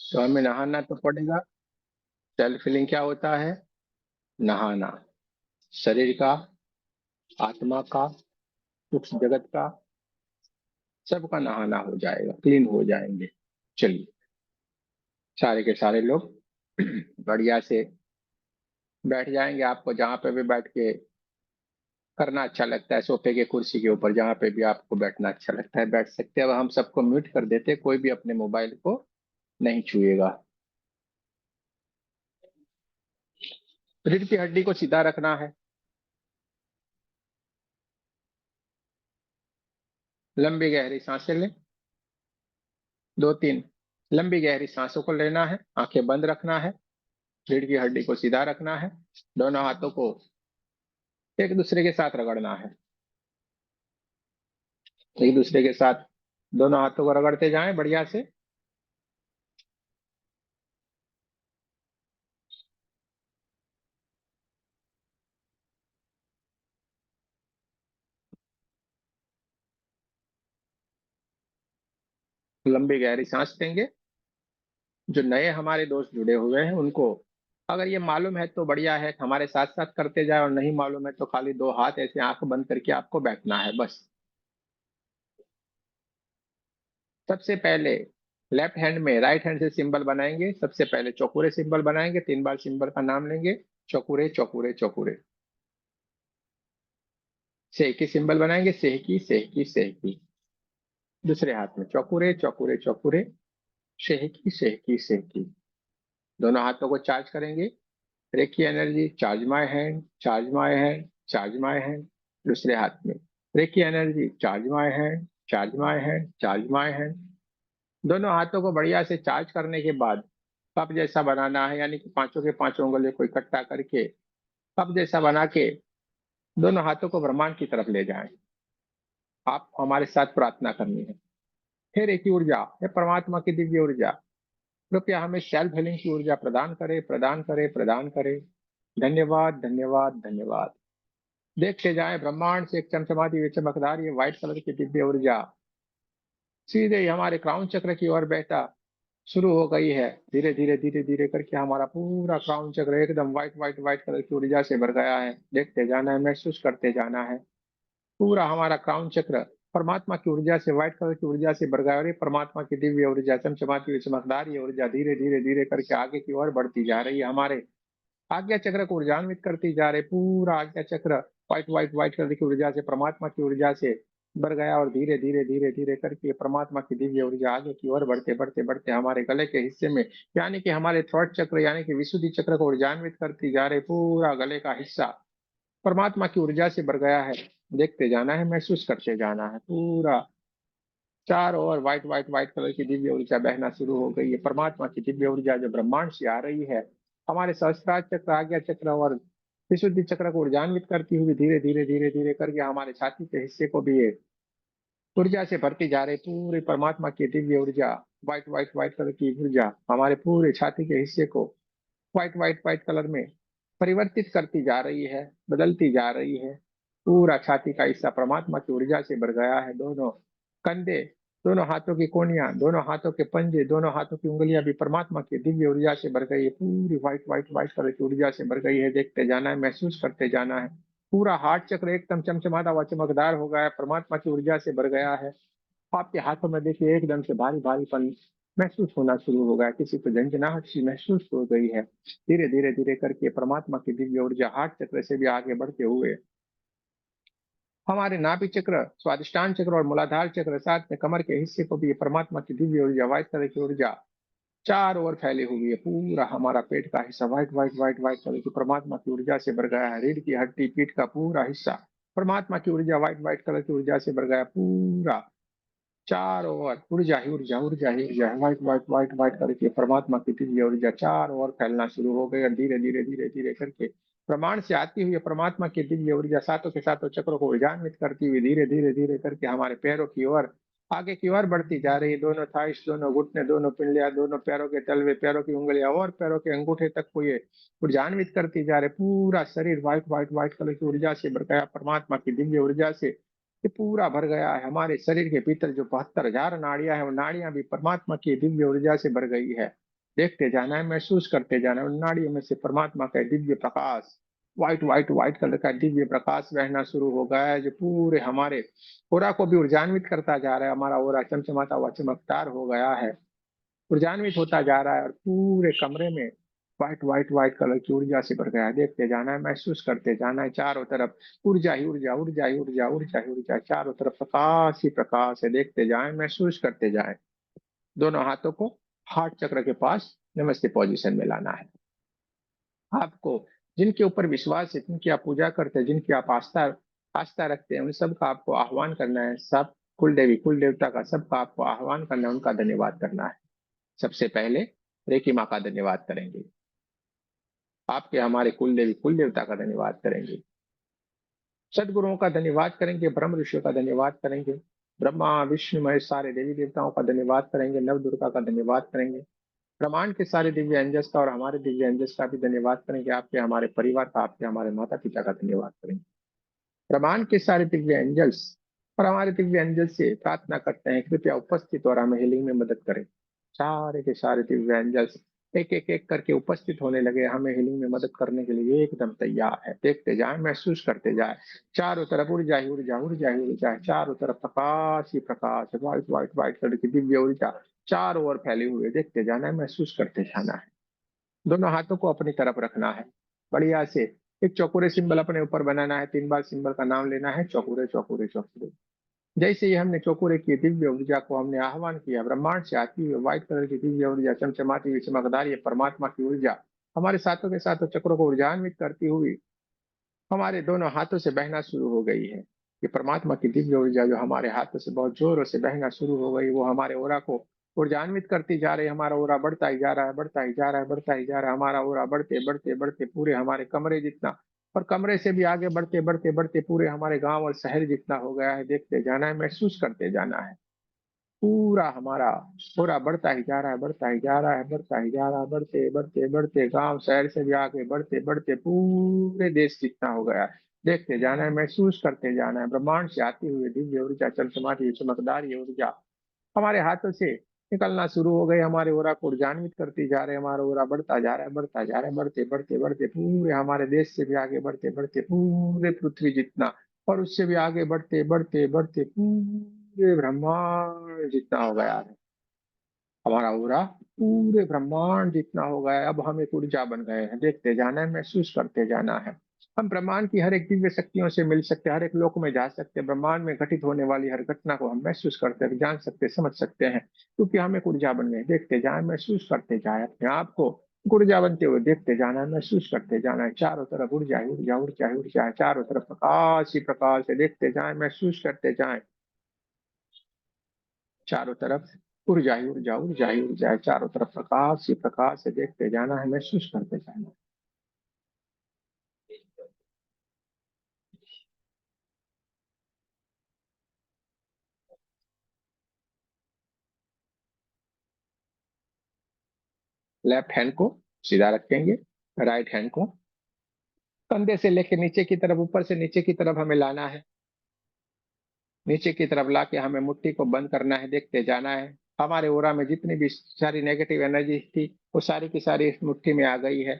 तो हमें नहाना तो पड़ेगा। सेल्फ हीलिंग क्या होता है? नहाना। शरीर का, आत्मा का, सूक्ष्म जगत का, सबका नहाना हो जाएगा, क्लीन हो जाएंगे। चलिए, सारे के सारे लोग बढ़िया से बैठ जाएंगे। आपको जहां पे भी बैठ के करना अच्छा लगता है, सोफे के, कुर्सी के ऊपर, जहां पे भी आपको बैठना अच्छा लगता है बैठ सकते हैं। अब हम सबको म्यूट कर देते हैं, कोई भी अपने मोबाइल को नहीं छुएगा। रीढ़ की हड्डी को सीधा रखना है। लंबी गहरी सांसें लें, दो तीन लंबी गहरी सांसों को लेना है। आंखें बंद रखना है। रीढ़ की हड्डी को सीधा रखना है। दोनों हाथों को एक दूसरे के साथ रगड़ना है। एक दूसरे के साथ दोनों हाथों को रगड़ते जाएं बढ़िया से। लंबी गहरी सांस लेंगे। जो नए हमारे दोस्त जुड़े हुए हैं उनको अगर ये मालूम है तो बढ़िया है, हमारे साथ साथ करते जाए, और नहीं मालूम है तो खाली दो हाथ ऐसे आंख बंद करके आपको बैठना है बस। सबसे पहले लेफ्ट हैंड में राइट हैंड से सिंबल बनाएंगे। सबसे पहले चौकुरे सिंबल बनाएंगे, 3 बार सिंबल का नाम लेंगे। चौकुरे चौकुरे चौकुरे। सेहकी सिंबल बनाएंगे, सेहकी सेहकी सेहकी। दूसरे हाथ में चौकुरे चौकुरे चौकुरे, सेहकी सेहकी सेहकी। दोनों हाथों को चार्ज करेंगे। Reiki energy, charge my hand, charge my hand, charge my hand. दूसरे हाथ में reiki energy, charge my hand, charge my hand, charge my hand. दोनों हाथों को बढ़िया से चार्ज करने के बाद कप जैसा बनाना है, यानी कि पांचों के पांचों उंगलियों को इकट्ठा करके कप जैसा बना के दोनों हाथों को ब्रह्मांड की तरफ ले जाएं। आप हमारे साथ प्रार्थना करनी है। हे रेकी ऊर्जा, हे परमात्मा की दिव्य ऊर्जा, कृपया हमें सेल्फ हीलिंग की ऊर्जा प्रदान करे, प्रदान करे, प्रदान करे। धन्यवाद, धन्यवाद, धन्यवाद। देखते जाएं ब्रह्मांड से एक चमचमाती हुई चमकदार ये व्हाइट कलर की दिव्य ऊर्जा सीधे ही हमारे क्राउन चक्र की ओर बहता शुरू हो गई है। धीरे धीरे धीरे धीरे करके हमारा पूरा क्राउन चक्र एकदम व्हाइट व्हाइट व्हाइट कलर की ऊर्जा से भर गया है। देखते जाना है, महसूस करते जाना है। पूरा हमारा क्राउन चक्र परमात्मा की ऊर्जा से, व्हाइट कलर की ऊर्जा से भर गया। और ये परमात्मा की दिव्य ऊर्जा, चमचमाती हुई चमकदार ये ऊर्जा धीरे धीरे धीरे करके आगे की ओर बढ़ती जा रही है। हमारे आज्ञा चक्र को ऊर्जान्वित करती जा रही। पूरा आज्ञा चक्र व्हाइट व्हाइट व्हाइट कलर की ऊर्जा से, परमात्मा की ऊर्जा से भर गया। और धीरे धीरे धीरे धीरे करके परमात्मा की दिव्य ऊर्जा आगे की ओर बढ़ते बढ़ते बढ़ते हमारे गले के हिस्से में, यानी कि हमारे थ्रोट चक्र यानी कि विशुद्धि चक्र को ऊर्जान्वित करती जा रही। पूरा गले का हिस्सा परमात्मा की ऊर्जा से भर गया है। देखते जाना है, महसूस करते जाना है। पूरा चारों ओर व्हाइट व्हाइट व्हाइट कलर की दिव्य ऊर्जा बहना शुरू हो गई है। परमात्मा की दिव्य ऊर्जा जो ब्रह्मांड से आ रही है, हमारे सहस्त्रार चक्र, आज्ञा चक्र और विशुद्धि चक्र को ऊर्जान्वित करती हुई धीरे धीरे धीरे धीरे करके हमारे छाती के हिस्से को भी ये ऊर्जा से भरती जा रही। पूरी परमात्मा की दिव्य ऊर्जा, व्हाइट व्हाइट व्हाइट कलर की ऊर्जा हमारे पूरे छाती के हिस्से को व्हाइट व्हाइट व्हाइट कलर में परिवर्तित करती जा रही है, बदलती जा रही है। पूरा छाती का हिस्सा परमात्मा की ऊर्जा से भर गया है। दोनों कंधे, दोनों हाथों की कोहनियां, दोनों हाथों के पंजे, दोनों हाथों की उंगलियां भी परमात्मा की दिव्य ऊर्जा से भर गई है। पूरी व्हाइट व्हाइट व्हाइट कलर की ऊर्जा से भर गई है। देखते जाना है, महसूस करते जाना है। पूरा हार्ट चक्र एकदम चमचमाता हुआ चमकदार हो गया है, परमात्मा की ऊर्जा से भर गया है। आपके हाथों में देखिए एकदम से भारी भारीपन महसूस होना शुरू हो गया, किसी को झंझनाहट सी महसूस हो गई है। धीरे धीरे धीरे करके परमात्मा की दिव्य ऊर्जा हार्ट चक्र से भी आगे बढ़ते हुए हमारे नाभि चक्र, स्वादिष्टान चक्र और मूलाधार चक्र, साथ में कमर के हिस्से को भी ये परमात्मा की दिव्य ऊर्जा, व्हाइट कलर की ऊर्जा चारों ओर फैली हुई है। पूरा हमारा पेट का हिस्सा white white white white colour की परमात्मा की ऊर्जा से भर गया है। रीढ़ की हड्डी, पीठ का पूरा हिस्सा परमात्मा की ऊर्जा, व्हाइट व्हाइट कलर की ऊर्जा से भर गया। पूरा चारों ओर ऊर्जा ही ऊर्जा, ऊर्जा ही ऊर्जा, व्हाइट व्हाइट व्हाइट व्हाइट करके परमात्मा की दिव्य ऊर्जा चारों ओर फैलना शुरू हो गई। और धीरे धीरे धीरे धीरे करके प्रमाण से आती हुई परमात्मा की दिव्य ऊर्जा सातों के सातों चक्रों को ऊर्जान्वित करती हुई धीरे धीरे धीरे करके हमारे पैरों की ओर, आगे की ओर बढ़ती जा रही है। दोनों थाइस, दोनों घुटने, दोनों पिंडलियां, दोनों पैरों के तलवे, पैरों की उंगलियां और पैरों के अंगूठे तक को ये ऊर्जान्वित करती जा रही। पूरा शरीर व्हाइट व्हाइट व्हाइट कलर की ऊर्जा से भर गया, परमात्मा की दिव्य ऊर्जा से ये पूरा भर गया है। हमारे शरीर के भीतर जो 72,000 नाड़ियां हैं, वो नाड़ियां भी परमात्मा की दिव्य ऊर्जा से भर गई है। देखते जाना है, महसूस करते जाना है। उन नाड़ियों में से परमात्मा का Divya Prakash, white white white colour का दिव्य प्रकाश बहना शुरू हो गया है, जो पूरे हमारे ओरा को भी ऊर्जान्वित करता जा रहा है। हमारा ओरा चमचमाता हुआ चमकदार हो गया है, ऊर्जान्वित होता जा रहा है, और पूरे कमरे में व्हाइट व्हाइट व्हाइट कलर की ऊर्जा से भर गया है। देखते जाना है, महसूस करते जाना है। चारों तरफ ऊर्जा ही ऊर्जा, ऊर्जा ही ऊर्जा, ऊर्जा ही ऊर्जा, चारों तरफ प्रकाश ही प्रकाश है। देखते जाएं, महसूस करते जाएं। दोनों हाथों को हार्ट चक्र के पास नमस्ते पोजीशन में लाना है। आपको जिनके ऊपर विश्वास है, जिनकी आप पूजा करते हैं, जिनकी आप आस्था आस्था रखते हैं, उन सबका आपको आह्वान करना है। सब कुल देवी कुल देवता का सबका आपको आह्वान करना है, उनका धन्यवाद करना है। सबसे पहले रेकी माँ का धन्यवाद करेंगे, आपके हमारे कुल देवी कुल देवता का धन्यवाद करेंगे, सदगुरुओं का धन्यवाद करेंगे, ब्रह्म ऋषियों का धन्यवाद करेंगे, ब्रह्मा विष्णु महेश सारे देवी देवताओं का धन्यवाद करेंगे, नव दुर्गा का धन्यवाद करेंगे, ब्रह्मांड के सारे दिव्य अंजस का और हमारे दिव्य अंजस का भी धन्यवाद करेंगे, आपके हमारे परिवार का, आपके हमारे माता पिता का धन्यवाद करेंगे। ब्रह्मांड के सारे दिव्य एंजल्स और हमारे दिव्य एंजल से प्रार्थना करते हैं, कृपया उपस्थित और हमें हीलिंग में मदद करें। सारे के सारे दिव्य एंजल्स एक एक एक करके उपस्थित होने लगे, हमें हीलिंग में मदद करने के लिए एकदम तैयार है। देखते जाए, महसूस करते जाए। चारों तरफ ऊर्जा ही ऊर्जा, ऊर्जा ही ऊर्जा है, चारों तरफ प्रकाश ही प्रकाश है, व्हाइट व्हाइट व्हाइट कलर की दिव्य ऊर्जा चारों ओर फैली हुई है। देखते जाना है, महसूस करते जाना है। दोनों हाथों को अपनी तरफ रखना है, बढ़िया से एक चौकोरे सिंबल अपने ऊपर बनाना है। 3 बार सिंबल का नाम लेना है, चौकोरे चौकोरे चौकोरे। जैसे ही हमने चौकोरे की दिव्य ऊर्जा को हमने आह्वान किया, ब्रह्मांड से आती हुई व्हाइट कलर की दिव्य ऊर्जा, चमचमाती हुई चमकदार ये परमात्मा की ऊर्जा हमारे साथों के साथ चक्रों को ऊर्जान्वित करती हुई हमारे दोनों हाथों से बहना शुरू हो गई है। ये परमात्मा की दिव्य ऊर्जा जो हमारे हाथों से बहुत जोरों से बहना शुरू हो गई, वो हमारे ओरा को ऊर्जान्वित करती जा रही है। हमारा ओरा बढ़ता ही जा रहा है, बढ़ता ही जा रहा है, बढ़ता ही जा रहा है। हमारा ओरा बढ़ते बढ़ते बढ़ते पूरे हमारे कमरे जितना, और कमरे से भी आगे बढ़ते बढ़ते बढ़ते पूरे हमारे गांव और शहर जितना हो गया है। देखते जाना है, महसूस करते जाना है। पूरा हमारा पूरा बढ़ता ही जा रहा है, बढ़ता ही जा रहा है, बढ़ता ही जा रहा है, बढ़ते बढ़ते बढ़ते गांव शहर से भी आगे बढ़ते बढ़ते पूरे देश जितना हो गया है। देखते जाना है, महसूस करते जाना है। ब्रह्मांड से आती हुई दिव्य ऊर्जा, चमचमाती चमकदार ये ऊर्जा हमारे हाथों से निकलना शुरू हो गई, हमारे ओरा को ऊर्जान्वित करती जा रहे हैं। हमारा ओरा बढ़ता जा रहा है, बढ़ता जा रहा है, बढ़ते बढ़ते बढ़ते पूरे हमारे देश से भी आगे बढ़ते बढ़ते पूरे पृथ्वी जितना, और उससे भी आगे बढ़ते बढ़ते बढ़ते पूरे ब्रह्मांड जितना हो गया है। हमारा ओरा पूरे ब्रह्मांड जितना हो गया है। अब हम एक ऊर्जा बन गए हैं। देखते जाना है, महसूस करते जाना है। हम ब्रह्मांड की हर एक दिव्य शक्तियों से मिल सकते हैं, हर एक लोक में जा सकते हैं। ब्रह्मांड में घटित होने वाली हर घटना को हम महसूस करते हैं, जान सकते हैं, समझ सकते हैं, क्योंकि हम एक ऊर्जा बन गए। देखते जाए, महसूस करते जाए, अपने आप को ऊर्जा बनते हुए देखते जाना है, महसूस करते जाना है। चारों तरफ ऊर्जा ही ऊर्जा, ऊर्जा ही ऊर्जा है, चारों तरफ प्रकाश ही प्रकाश है। देखते जाए, महसूस करते जाए। चारों तरफ ऊर्जा ही ऊर्जा, ऊर्जा ही ऊर्जा है, चारों तरफ प्रकाश ही प्रकाश है। देखते जाना है, महसूस करते जाना है। लेफ्ट हैंड को सीधा रखेंगे, राइट हैंड को कंधे से लेके नीचे की तरफ, ऊपर से नीचे की तरफ हमें लाना है। नीचे की तरफ लाके हमें मुट्ठी को बंद करना है। देखते जाना है, हमारे ओरा में जितनी भी सारी नेगेटिव एनर्जी थी वो सारी की सारी इस मुट्ठी में आ गई है।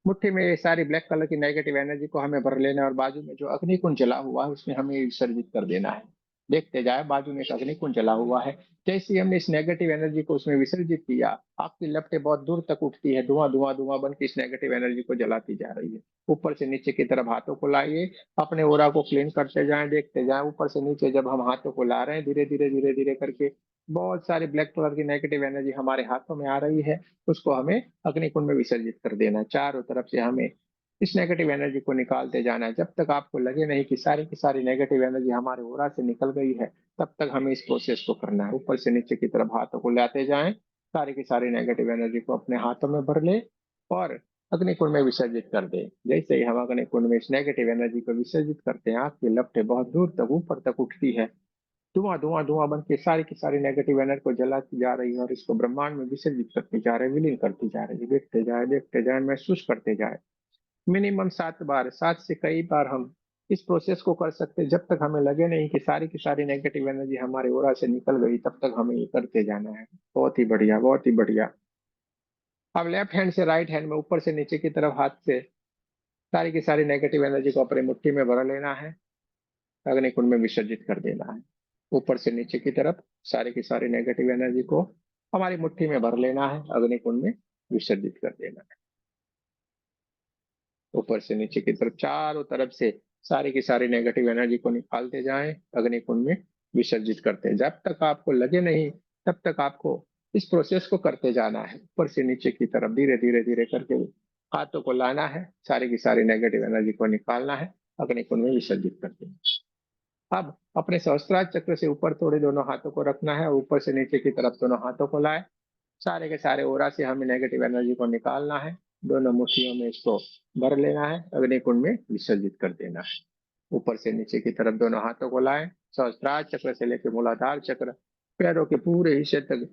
मुट्ठी में ये सारी ब्लैक कलर की नेगेटिव एनर्जी को हमें भर लेना है, और बाजू में जो अग्निकुंड जला हुआ है उसमें हमें विसर्जित कर देना है। देखते जाए, बाजू में एक अग्निकुंड जला हुआ है। जैसे ही हमने इस नेगेटिव एनर्जी को उसमें विसर्जित किया, आग की लपटें बहुत दूर तक उठती है, धुआं धुआं धुआं बन के इस नेगेटिव एनर्जी को जलाती जा रही है। ऊपर से नीचे की तरफ हाथों को लाइए, अपने ओरा को क्लीन करते जाएं। देखते जाएं, ऊपर से नीचे जब हम हाथों को ला रहे हैं, धीरे धीरे धीरे धीरे करके बहुत सारी ब्लैक कलर की नेगेटिव एनर्जी हमारे हाथों में आ रही है, उसको हमें अग्निकुंड में विसर्जित कर देना है। चारों तरफ से हमें इस नेगेटिव एनर्जी को निकालते जाना है। जब तक आपको लगे नहीं कि सारी की सारी नेगेटिव एनर्जी हमारे ओरा से निकल गई है, तब तक हमें इस प्रोसेस को करना है। ऊपर से नीचे की तरफ हाथों को लाते जाएं, सारी की सारी नेगेटिव एनर्जी को अपने हाथों में भर ले और अग्निकुंड में विसर्जित कर दे। जैसे ही हम अग्निकुंड में इस नेगेटिव एनर्जी को विसर्जित करते हैं, आग की लपटें बहुत दूर तक ऊपर तक उठती है, धुआं धुआं धुआं बन के सारी की सारी नेगेटिव एनर्जी को जलाती जा रही है, और इसको ब्रह्मांड में विसर्जित करती जा रही है, विलीन करती जा रही है। देखते जाए, महसूस करते जाए। मिनिमम 7 बार, 7 से कई बार हम इस प्रोसेस को कर सकते हैं। जब तक हमें लगे नहीं कि सारी की सारी नेगेटिव एनर्जी हमारे ओरा से निकल गई, तब तक हमें ये करते जाना है। बहुत ही बढ़िया, बहुत ही बढ़िया। अब लेफ्ट हैंड से राइट हैंड में ऊपर से नीचे की तरफ हाथ से सारी की सारी नेगेटिव एनर्जी को अपनी मुट्ठी में भर लेना है, अग्निकुंड में विसर्जित कर देना है। ऊपर से नीचे की तरफ सारी की सारी नेगेटिव एनर्जी को हमारी मुट्ठी में भर लेना है, अग्निकुंड में विसर्जित कर देना है। ऊपर से नीचे की तरफ चारों तरफ से सारी की सारी नेगेटिव एनर्जी को निकालते जाएं, अग्निकुंड में विसर्जित करते हैं। जब तक आपको लगे नहीं तब तक आपको इस प्रोसेस को करते जाना है। ऊपर से नीचे की तरफ धीरे धीरे धीरे करके हाथों को लाना है, सारी की सारी नेगेटिव एनर्जी को निकालना है, अग्निकुंड में विसर्जित कर देना है। अब अपने सहस्त्रार चक्र से ऊपर थोड़े दोनों हाथों को रखना है, ऊपर से नीचे की तरफ दोनों हाथों को लाए, सारे के सारे ओरा से हमें नेगेटिव एनर्जी को निकालना है, दोनों मुट्ठियों में इसको भर लेना है, अग्निकुंड में विसर्जित कर देना है। ऊपर से नीचे की तरफ दोनों हाथों को लाएं, सहस्त्रार चक्र से लेकर मूलाधार चक्र पैरों के पूरे हिस्से तक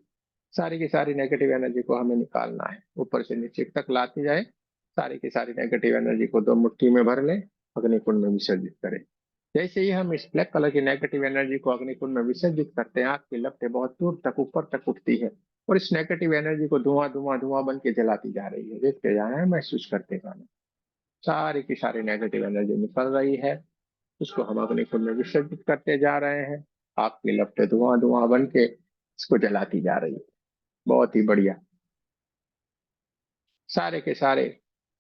सारी की सारी नेगेटिव एनर्जी को हमें निकालना है। ऊपर से नीचे तक लाती जाए, सारी की सारी नेगेटिव एनर्जी को दो मुट्ठी में भर लें, अग्निकुंड में विसर्जित करें। जैसे ही हम इस ब्लैक कलर की नेगेटिव एनर्जी को अग्निकुंड में विसर्जित करते हैं, आग की लपटें बहुत दूर तक ऊपर तक उठती है और इस नेगेटिव एनर्जी को धुआं धुआं धुआं बन के जलाती जा रही है। देखते जाना है, महसूस करते जाना। सारी की सारी नेगेटिव एनर्जी निकल रही है, उसको हम अग्निकुंड में विसर्जित करते जा रहे हैं। आग की लपटें धुआं धुआं बन के इसको जलाती जा रही है। बहुत ही बढ़िया। सारे के सारे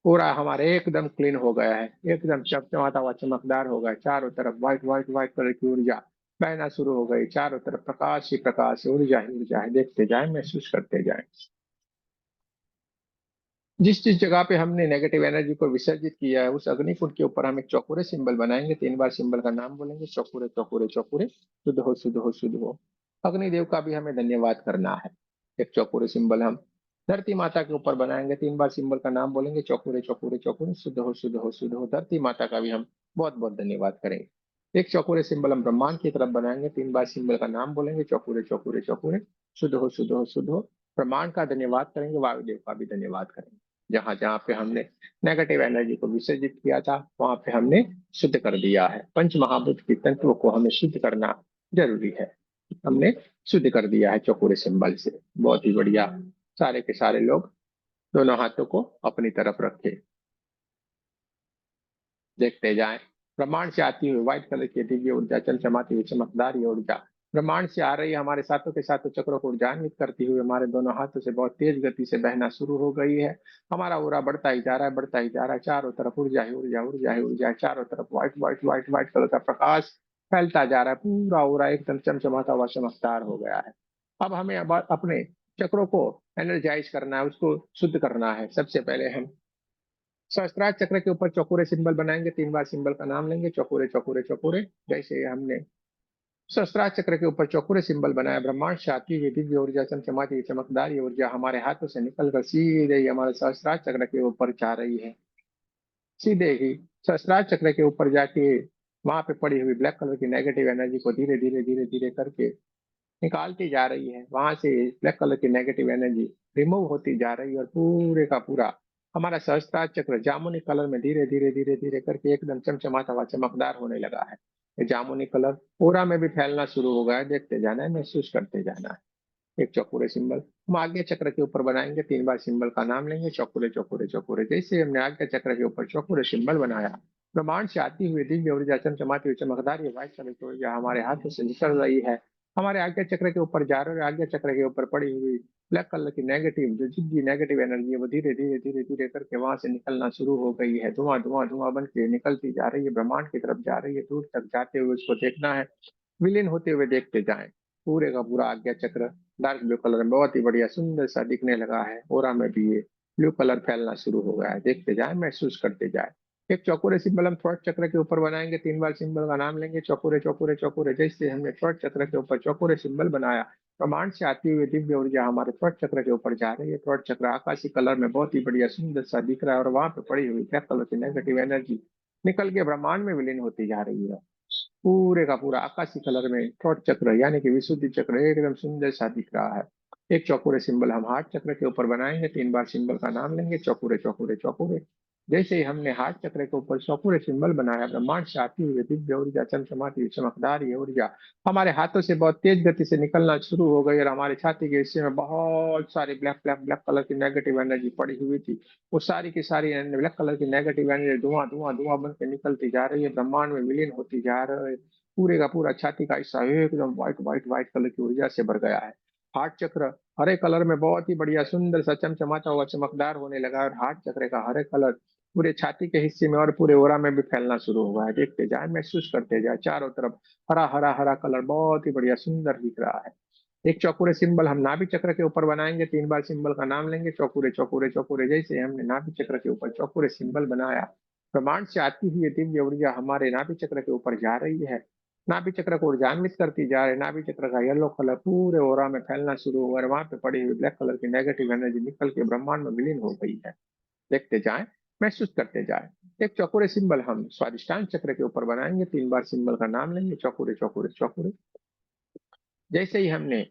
पूरा हमारे एकदम क्लीन हो गया है, एकदम चमचमाता हुआ चमकदार हो गया। चारों तरफ व्हाइट व्हाइट व्हाइट कलर की ऊर्जा बहना शुरू हो गई। चारों तरफ प्रकाश ही प्रकाश, ऊर्जा ही ऊर्जा है। देखते जाए, महसूस करते जाए। जिस जिस जगह पे हमने नेगेटिव एनर्जी को विसर्जित किया है, उस अग्निकुंड के ऊपर हम एक चौकोरे सिंबल बनाएंगे। 3 बार सिंबल का नाम बोलेंगे, चौकोरे चौकोरे चौकोरे, शुद्ध हो शुद्ध हो शुद्ध हो। अग्निदेव का भी हमें धन्यवाद करना है। एक चौकोरे सिंबल हम धरती माता के ऊपर बनाएंगे। 3 बार सिंबल का नाम बोलेंगे, चौकोरे चौकोरे चौकोरे, शुद्ध हो शुद्ध हो शुद्ध हो। धरती माता का भी हम बहुत बहुत धन्यवाद करेंगे। एक चौकोरे सिंबल हम ब्रह्मांड की तरफ बनाएंगे। 3 बार सिंबल का नाम बोलेंगे, चौकोरे चौकोरे चौकोरे, शुद्ध हो शुद्ध हो शुद्ध हो। ब्रह्मांड का धन्यवाद करेंगे, वायुदेव का भी धन्यवाद करेंगे। जहां जहां पे हमने नेगेटिव एनर्जी को विसर्जित किया था, वहां पे हमने शुद्ध कर दिया है। पंच महाभूत के तत्वों को हमें शुद्ध करना जरूरी है। हमने शुद्ध कर दिया है चौकोरे सिंबल से। बहुत ही बढ़िया। सारे के सारे लोग दोनों हाथों को अपनी तरफ रखे, देखते जाएं। ब्रह्मांड से आती हुई व्हाइट कलर की दिव्य ऊर्जा, चमचमाती हुई चमकदार ये ऊर्जा ब्रह्मांड से आ रही है, हमारे साथों के साथों चक्रों को ऊर्जान्वित करती हुई हमारे दोनों हाथों से बहुत तेज गति से बहना शुरू हो गई है। हमारा ऊर्जा बढ़ता ही जा रहा है, बढ़ता ही जा रहा है। चारों तरफ ऊर्जा ही ऊर्जा, ऊर्जा ही ऊर्जा। चारों तरफ white white white white colour का प्रकाश फैलता जा रहा है। पूरा ऊर्जा एकदम चमचमाता हुआ चमकदार हो गया है। अब हमें अब अपने चक्रों को एनर्जाइज करना है, उसको शुद्ध करना है। सबसे पहले हम सहस्त्रार चक्र के ऊपर चौकोरे सिंबल बनाएंगे। 3 बार सिंबल का नाम लेंगे, चौकोरे चौकोरे चौकोरे। जैसे हमने सहस्त्रार चक्र के ऊपर चौकोरे सिंबल बनाया, ब्रह्मांड से आती हुई दिव्य ऊर्जा, चमचमाती हुई चमकदार ये ऊर्जा हमारे हाथों से निकलकर सीधे ही हमारे सहस्त्रार चक्र के ऊपर जा रही है। सीधे ही सहस्त्रार चक्र के ऊपर जाके वहां पे पड़ी हुई ब्लैक कलर की नेगेटिव एनर्जी को धीरे धीरे धीरे धीरे करके निकालती जा रही है। वहां से ब्लैक कलर की नेगेटिव एनर्जी रिमूव होती जा रही है और पूरे का पूरा हमारा सहस्त्रार चक्र जामुनी कलर में धीरे धीरे धीरे धीरे करके एकदम चमचमाता हुआ चमकदार होने लगा है। ये जामुनी कलर पूरा में भी फैलना शुरू हो गया है। देखते जाना है, महसूस करते जाना है। एक चौकोरे सिंबल हम आज्ञा चक्र के ऊपर बनाएंगे। 3 बार सिंबल का नाम लेंगे, चौकोरे चौकोरे चौकोरे। जैसे हमने आज्ञा चक्र के ऊपर चौकोरे सिंबल बनाया, ब्रह्मांड से आती हुई दिव्य ऊर्जा, चमचमाती हुई चमकदार ये व्हाइट कलर की ऊर्जा हमारे हाथों से निकल रही है, हमारे आज्ञा चक्र के ऊपर जा रही है। आज्ञा चक्र के ऊपर पड़ी हुई ब्लैक कलर की नेगेटिव जो जितनी नेगेटिव एनर्जी है वो धीरे धीरे धीरे धीरे करके वहां से निकलना शुरू हो गई है। धुआं धुआं धुआं बन के निकलती जा रही है, ब्रह्मांड की तरफ जा रही है। दूर तक जाते हुए उसको देखना है, विलीन होते हुए देखते जाएं। पूरे का पूरा आज्ञा चक्र डार्क ब्लू कलर में बहुत ही बढ़िया सुंदर सा दिखने लगा है। ओरा में भी ये ब्लू कलर फैलना शुरू हो गया है। देखते जाए, महसूस करते जाए। एक चौकोरे सिंबल हम थ्रोट चक्र के ऊपर बनाएंगे। 3 बार सिंबल का नाम लेंगे, चौकोरे चौकोरे चौकोरे। जैसे हमने थ्रोट चक्र के ऊपर चौकोरे सिंबल बनाया, ब्रह्मांड से आती हुई दिव्य ऊर्जा हमारे थ्रोट चक्र के ऊपर जा रही है। थ्रोट चक्र आकाशी कलर में बहुत ही बढ़िया सुंदर सा दिख रहा है और वहां पे पड़ी हुई ब्लैक कलर की नेगेटिव एनर्जी निकल के ब्रह्मांड में विलीन होती जा रही है। पूरे का पूरा आकाशी कलर में थ्रोट चक्र यानी कि विशुद्धि चक्र एकदम सुंदर सा दिख रहा है। एक चौकोरे सिंबल हम हार्ट चक्र के ऊपर बनाएंगे। 3 बार सिंबल का नाम लेंगे, चौकोरे चौकोरे चौकोरे। जैसे ही हमने हार्ट चक्र के ऊपर चौकोरे सिंबल बनाया, ब्रह्मांड से आती हुई दिव्य ऊर्जा, चमचमाती हुई चमकदार ये ऊर्जा हमारे हाथों से बहुत तेज गति से निकलना शुरू हो गई, और हमारे छाती के हिस्से में बहुत सारी ब्लैक ब्लैक ब्लैक कलर की नेगेटिव एनर्जी पड़ी हुई थी। वो सारी की सारी ब्लैक कलर की नेगेटिव एनर्जी धुआं धुआं धुआं बन के निकलती जा रही है, ब्रह्मांड में विलीन होती जा रही है। पूरे का पूरा छाती का हिस्सा एकदम व्हाइट व्हाइट व्हाइट कलर की ऊर्जा से भर गया है। हार्ट चक्र हरे कलर में बहुत ही बढ़िया सुंदर सा चमचमाता हुआ चमकदार होने लगा, और हार्ट चक्र का हरे कलर पूरे छाती के हिस्से में और पूरे ओरा में भी फैलना शुरू हुआ है। देखते जाए, महसूस करते जाए, चारों तरफ हरा हरा हरा कलर बहुत ही बढ़िया सुंदर दिख रहा है। एक चौकोरे सिंबल हम नाभि चक्र के ऊपर बनाएंगे, 3 बार सिंबल का नाम लेंगे, चौकोरे चौकोरे चौकोरे। जैसे हमने नाभि चक्र के ऊपर चौकोरे सिंबल बनाया, ब्रह्मांड से आती हुई ये दिव्य ऊर्जा हमारे नाभि चक्र के ऊपर जा रही है, नाभि चक्र को ऊर्जान्वित करती जा रही है। नाभि चक्र का येलो कलर पूरे ओरा में फैलना शुरू हुआ, और वहां पे पड़ी हुई ब्लैक कलर की नेगेटिव एनर्जी निकल के ब्रह्मांड में विलीन हो गई है। देखते जाएं, महसूस करते जाएं। एक चौकोरे सिंबल हम स्वादिष्टान चक्र के ऊपर बनाएंगे, 3 बार सिंबल का नाम लेंगे, चौकोरे चौकोरे चौकोरे। जैसे ही हमने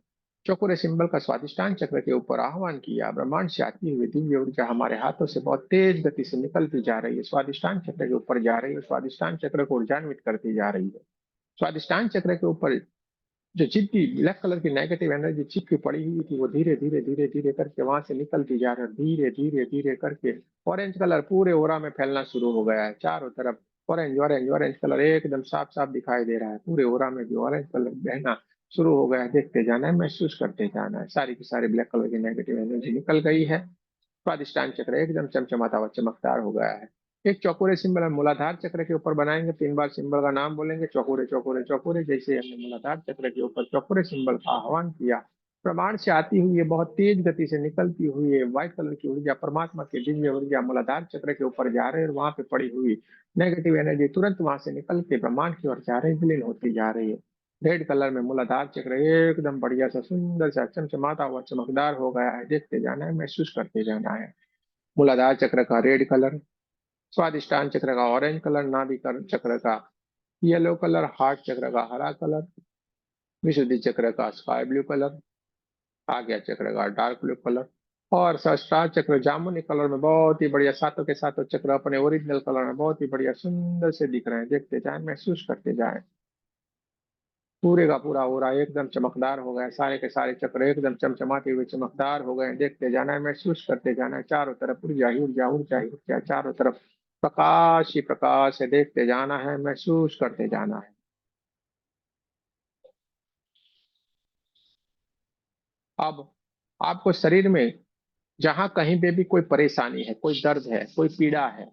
चौकोरे सिंबल का स्वादिष्टान चक्र के ऊपर आह्वान किया, ब्रह्मांड से आती हुई दिव्य ऊर्जा हमारे हाथों से बहुत तेज गति से निकलती जा रही है, स्वादिष्टान चक्र के ऊपर जा रही है, स्वादिष्टान चक्र को ऊर्जान्वित करती जा रही है। स्वादिष्टान चक्र के ऊपर जो चिपकी ब्लैक कलर की नेगेटिव एनर्जी चिपकी पड़ी हुई थी, वो धीरे धीरे धीरे धीरे करके वहां से निकलती जा रही है, धीरे धीरे धीरे करके ऑरेंज कलर पूरे ओरा में फैलना शुरू हो गया है। चारों तरफ ऑरेंज ऑरेंज ऑरेंज कलर एकदम साफ साफ दिखाई दे रहा है, पूरे ओरा में भी ऑरेंज कलर बहना शुरू हो गया है। देखते जाना है, महसूस करते जाना है, सारी की सारी ब्लैक कलर की नेगेटिव एनर्जी निकल गई है। स्वादिष्टान चक्र एकदम चमचमाता हुआ चमकदार हो गया है। एक चौकोरे सिंबल हम मूलाधार चक्र के ऊपर बनाएंगे, 3 बार सिंबल का नाम बोलेंगे, चौकोरे चौकोरे चौकोरे। जैसे हमने मूलाधार चक्र के ऊपर चौकोरे सिंबल का आह्वान किया, प्रमाण से आती हुई है बहुत तेज गति से निकलती हुई है व्हाइट कलर की ऊर्जा, परमात्मा की दिव्य ऊर्जा मूलाधार चक्र के ऊपर जा रही है, और वहां पे पड़ी हुई नेगेटिव एनर्जी तुरंत वहां से निकल के ब्रह्मांड की ओर जा रही, विलीन होती जा रही है। रेड कलर में मूलाधार चक्र एकदम बढ़िया सा सुंदर सा चमचमाता हुआ चमकदार हो गया है। देखते जाना है, महसूस करते जाना है। मूलाधार चक्र का रेड कलर, स्वादिष्टान चक्र का ऑरेंज कलर, नाभि चक्र का येलो कलर, हार्ट चक्र का हरा कलर, विशुद्धि चक्र का स्काई ब्लू कलर, आज्ञा चक्र का डार्क ब्लू कलर, और सहस्त्रार चक्र जामुनी कलर में बहुत ही बढ़िया, सातों के सातों चक्र अपने ओरिजिनल कलर में बहुत ही बढ़िया सुंदर से दिख रहे हैं। देखते जाएं, महसूस करते जाएं। पूरे का पूरा हो रहा है एकदम चमकदार हो गया, सारे के सारे चक्र एकदम चमचमाते हुए चमकदार हो गए। देखते जाना है, महसूस करते जाना है, चारों तरफ ऊर्जा ही ऊर्जा ऊर्जा ही ऊर्जा, चारों तरफ प्रकाश ही प्रकाश है। देखते जाना है, महसूस करते जाना है। अब आपको शरीर में जहां कहीं पे भी कोई परेशानी है, कोई दर्द है, कोई पीड़ा है,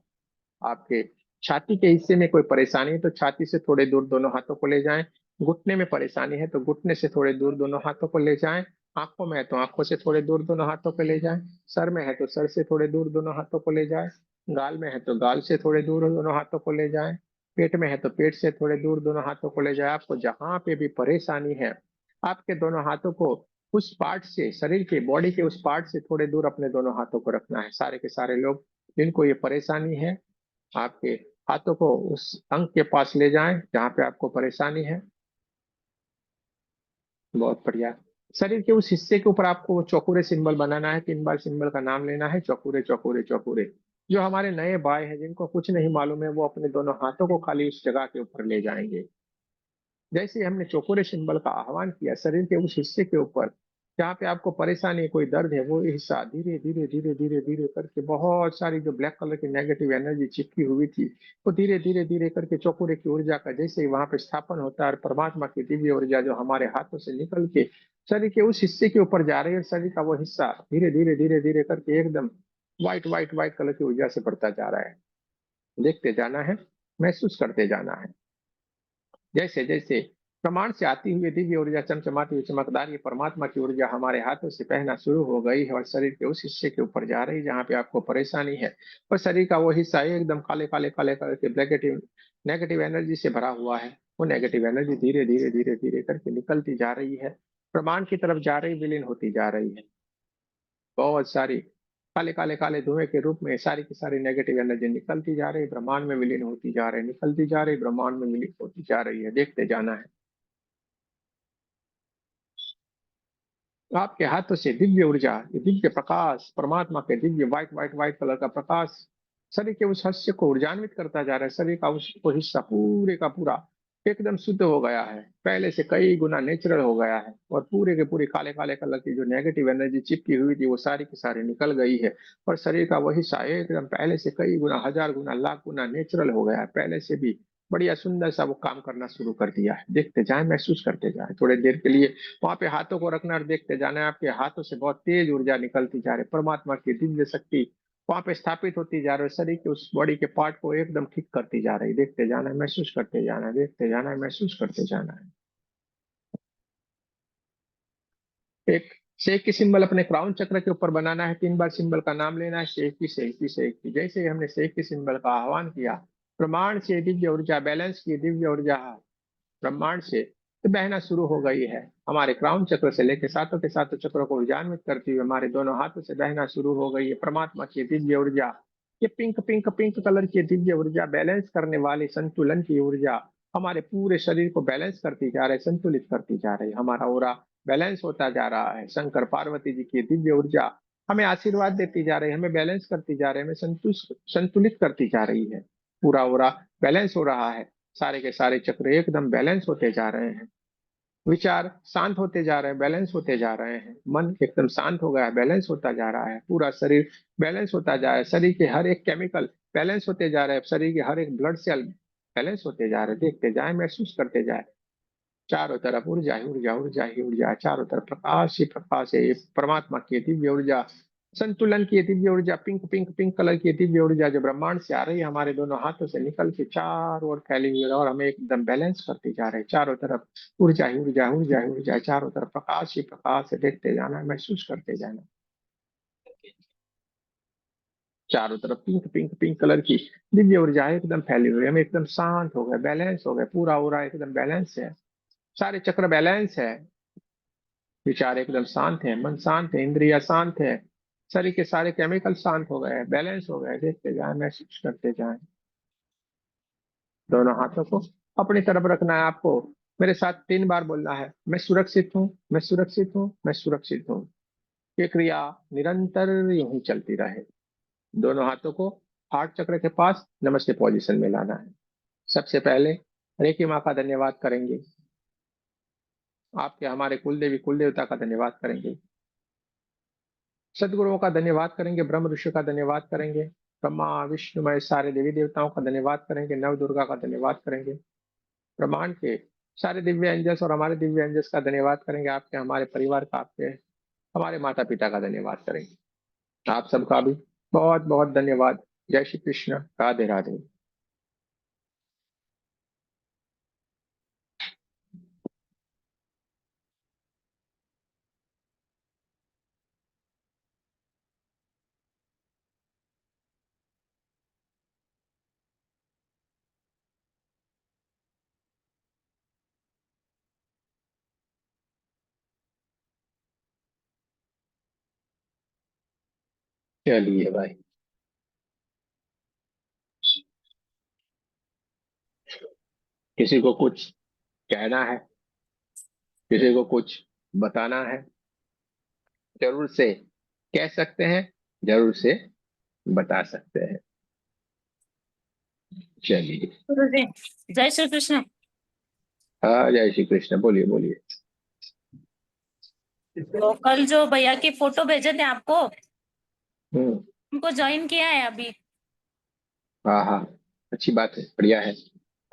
आपके छाती के हिस्से में कोई परेशानी है तो छाती से थोड़े दूर दोनों हाथों को ले जाएं। घुटने में परेशानी है तो घुटने से थोड़े दूर दोनों हाथों को ले जाएं। आंखों में है तो आंखों से थोड़े दूर दोनों हाथों को ले जाएं। सर में है तो सर से थोड़े दूर दोनों हाथों को ले जाएं। गाल में है तो गाल से थोड़े दूर दोनों हाथों को ले जाएं। पेट में है तो पेट से थोड़े दूर दोनों हाथों को ले जाएं। आपको जहां पे भी परेशानी है, आपके दोनों हाथों को उस पार्ट से, शरीर के बॉडी के उस पार्ट से थोड़े दूर अपने दोनों हाथों को रखना है। सारे के सारे लोग जिनको ये परेशानी है, आपके हाथों को उस अंग के पास ले जाएं जहां पे आपको परेशानी है। बहुत बढ़िया। शरीर के उस हिस्से के ऊपर आपको चौकोरे सिंबल बनाना है, 3 बार सिंबल का नाम लेना है, चौकोरे चौकोरे चौकोरे। जो हमारे नए बाय हैं, जिनको कुछ नहीं मालूम है, वो अपने दोनों हाथों को खाली उस जगह के ऊपर ले जाएंगे। जैसे ही हमने चौकोरे सिंबल का आह्वान किया, शरीर के उस हिस्से के ऊपर जहाँ पे आपको परेशानी है, कोई दर्द है, वो हिस्सा धीरे धीरे धीरे धीरे धीरे करके बहुत सारी जो ब्लैक कलर की नेगेटिव एनर्जी चिपकी हुई थी, वो धीरे धीरे धीरे करके चौकोरे की ऊर्जा का जैसे ही वहां पे स्थापन होता है, और परमात्मा की दिव्य ऊर्जा जो हमारे हाथों से निकल के शरीर के उस हिस्से के ऊपर जा रही है, शरीर का वो हिस्सा धीरे धीरे धीरे धीरे करके एकदम व्हाइट व्हाइट व्हाइट कलर की ऊर्जा से बढ़ता जा रहा है। देखते जाना है, महसूस करते जाना है। जैसे जैसे प्रमाण से आती हुई दिव्य ऊर्जा, चमचमाती हुई चमकदार ये परमात्मा की ऊर्जा हमारे हाथों से बहना शुरू हो गई है, और शरीर के उस हिस्से के ऊपर जा रही है जहाँ पे आपको परेशानी है, और शरीर का वो हिस्सा एकदम काले काले काले कलर के नेगेटिव नेगेटिव एनर्जी से भरा हुआ है। वो नेगेटिव एनर्जी धीरे धीरे धीरे धीरे करके निकलती जा रही है, प्रमाण की तरफ जा रही, विलीन होती जा रही है। बहुत सारी काले काले काले धुएं के रूप में सारी की सारी नेगेटिव एनर्जी निकलती जा रही, ब्रह्मांड में विलीन होती जा रही, निकलती जा रही, ब्रह्मांड में विलीन होती जा रही है। देखते जाना है। आपके हाथों से दिव्य ऊर्जा, ये दिव्य प्रकाश, परमात्मा के Divya white white white colour का प्रकाश शरीर के उस हिस्से को ऊर्जान्वित करता जा रहा है। शरीर का वो हिस्सा पूरे का पूरा एकदम शुद्ध हो गया है, पहले से कई गुना नेचुरल हो गया है, और पूरे के पूरे काले काले कलर की जो नेगेटिव एनर्जी चिपकी हुई थी वो सारी की सारी निकल गई है। और शरीर का वही हिस्सा एकदम पहले से कई गुना, हजार गुना, लाख गुना नेचुरल हो गया है, पहले से भी बढ़िया सुंदर सा वो काम करना शुरू कर दिया है। देखते जाए, महसूस करते जाए, थोड़ी देर के लिए वहां पे हाथों को रखना और देखते जाना है। आपके हाथों से बहुत तेज ऊर्जा निकलती जा रही है, परमात्मा की दिव्य शक्ति वहां पे स्थापित होती जा रही है, शरीर के उस बॉडी के पार्ट को एकदम ठीक करती जा रही है। देखते जाना है, महसूस करते जाना है, देखते जाना है, महसूस करते जाना है। एक शेख की सिंबल अपने क्राउन चक्र के ऊपर बनाना है, 3 बार सिंबल का नाम लेना है, शेख की, शेख की, शेख की। जैसे ही हमने शेख की सिंबल का आह्वान किया, प्रमाण से दिव्य ऊर्जा, बैलेंस की दिव्य ऊर्जा ब्रह्मांड से तो बहना शुरू हो गई है। हमारे क्राउन चक्र से लेकर सातों के सातों चक्रों को ऊर्जान्वित करती हुई हमारे दोनों हाथों से बहना शुरू हो गई है परमात्मा की दिव्य ऊर्जा। ये पिंक पिंक पिंक कलर की दिव्य ऊर्जा, बैलेंस करने वाली संतुलन की ऊर्जा, हमारे पूरे शरीर को बैलेंस करती जा रही है, संतुलित करती जा रही है। हमारा ओरा बैलेंस होता जा रहा है। शंकर पार्वती जी की दिव्य ऊर्जा हमें आशीर्वाद देती जा रही है, हमें बैलेंस करती जा रही है, हमें संतुलित करती जा रही है। पूरा ओरा बैलेंस हो रहा है, सारे के सारे चक्र एकदम बैलेंस होते जा रहे हैं। विचार शांत होते जा रहे हैं, बैलेंस होते जा रहे हैं। मन एकदम शांत हो गया है, बैलेंस होता जा रहा है। पूरा शरीर बैलेंस होता जा रहा है, शरीर के हर एक केमिकल बैलेंस होते जा रहे हैं, शरीर के हर एक ब्लड सेल बैलेंस होते जा रहे हैं। देखते जाए, महसूस करते जाए, चारों तरफ ऊर्जा ही ऊर्जा, ऊर्जा ही ऊर्जा, चारों तरफ प्रकाश ही प्रकाश है। ये परमात्मा की दिव्य ऊर्जा, संतुलन की दिव्य ऊर्जा, पिंक पिंक पिंक कलर की दिव्य ऊर्जा जो ब्रह्मांड से आ रही है, हमारे दोनों हाथों से निकल के चारों ओर फैली हुई है और हमें एकदम बैलेंस करती जा रही है। चारों तरफ ऊर्जा ही ऊर्जा, ऊर्जा ही ऊर्जा, चारों तरफ प्रकाश ही प्रकाश है। देखते जाना, महसूस करते जाना, चारों तरफ पिंक पिंक पिंक कलर की दिव्य ऊर्जा एकदम फैली हुई है। हम एकदम शांत हो गए, बैलेंस हो गए, पूरा हो रहा है, एकदम बैलेंस है, सारे चक्र बैलेंस है, विचार एकदम शांत है, मन शांत है, इंद्रिया शांत है, शरीर के सारे केमिकल शांत हो गए, बैलेंस हो गए। देखते जाए, महसूस करते जाए। दोनों हाथों को अपनी तरफ रखना है आपको। मेरे साथ 3 बार बोलना है, मैं सुरक्षित हूँ, मैं सुरक्षित हूँ, मैं सुरक्षित हूँ। ये क्रिया निरंतर यूं ही चलती रहे। दोनों हाथों को हार्ट चक्र के पास नमस्ते पोजीशन में लाना है। सबसे पहले रेकी माँ का धन्यवाद करेंगे, आपके हमारे कुल देवी कुल देवता का धन्यवाद करेंगे, सदगुरुओं का धन्यवाद करेंगे, ब्रह्म ऋषि का धन्यवाद करेंगे, ब्रह्मा विष्णु महेश सारे देवी देवताओं का धन्यवाद करेंगे, नव दुर्गा का धन्यवाद करेंगे, ब्रह्मांड के सारे दिव्य एंजल्स और हमारे दिव्य एंजल्स का धन्यवाद करेंगे, आपके हमारे परिवार का, आपके हमारे माता पिता का धन्यवाद करेंगे। आप सबका भी बहुत बहुत धन्यवाद। जय श्री कृष्ण, राधे राधे। चलिए भाई, किसी को कुछ कहना है, किसी को कुछ बताना है, जरूर से कह सकते हैं, जरूर से बता सकते हैं। चलिए। गुरुजी, जय श्री कृष्ण। हाँ, जय श्री कृष्ण, बोलिए बोलिए। तो कल जो भैया की फोटो भेजे थे आपको, हम्म। उनको ज्वाइन किया है अभी? हाँ हाँ, अच्छी बात है, बढ़िया है।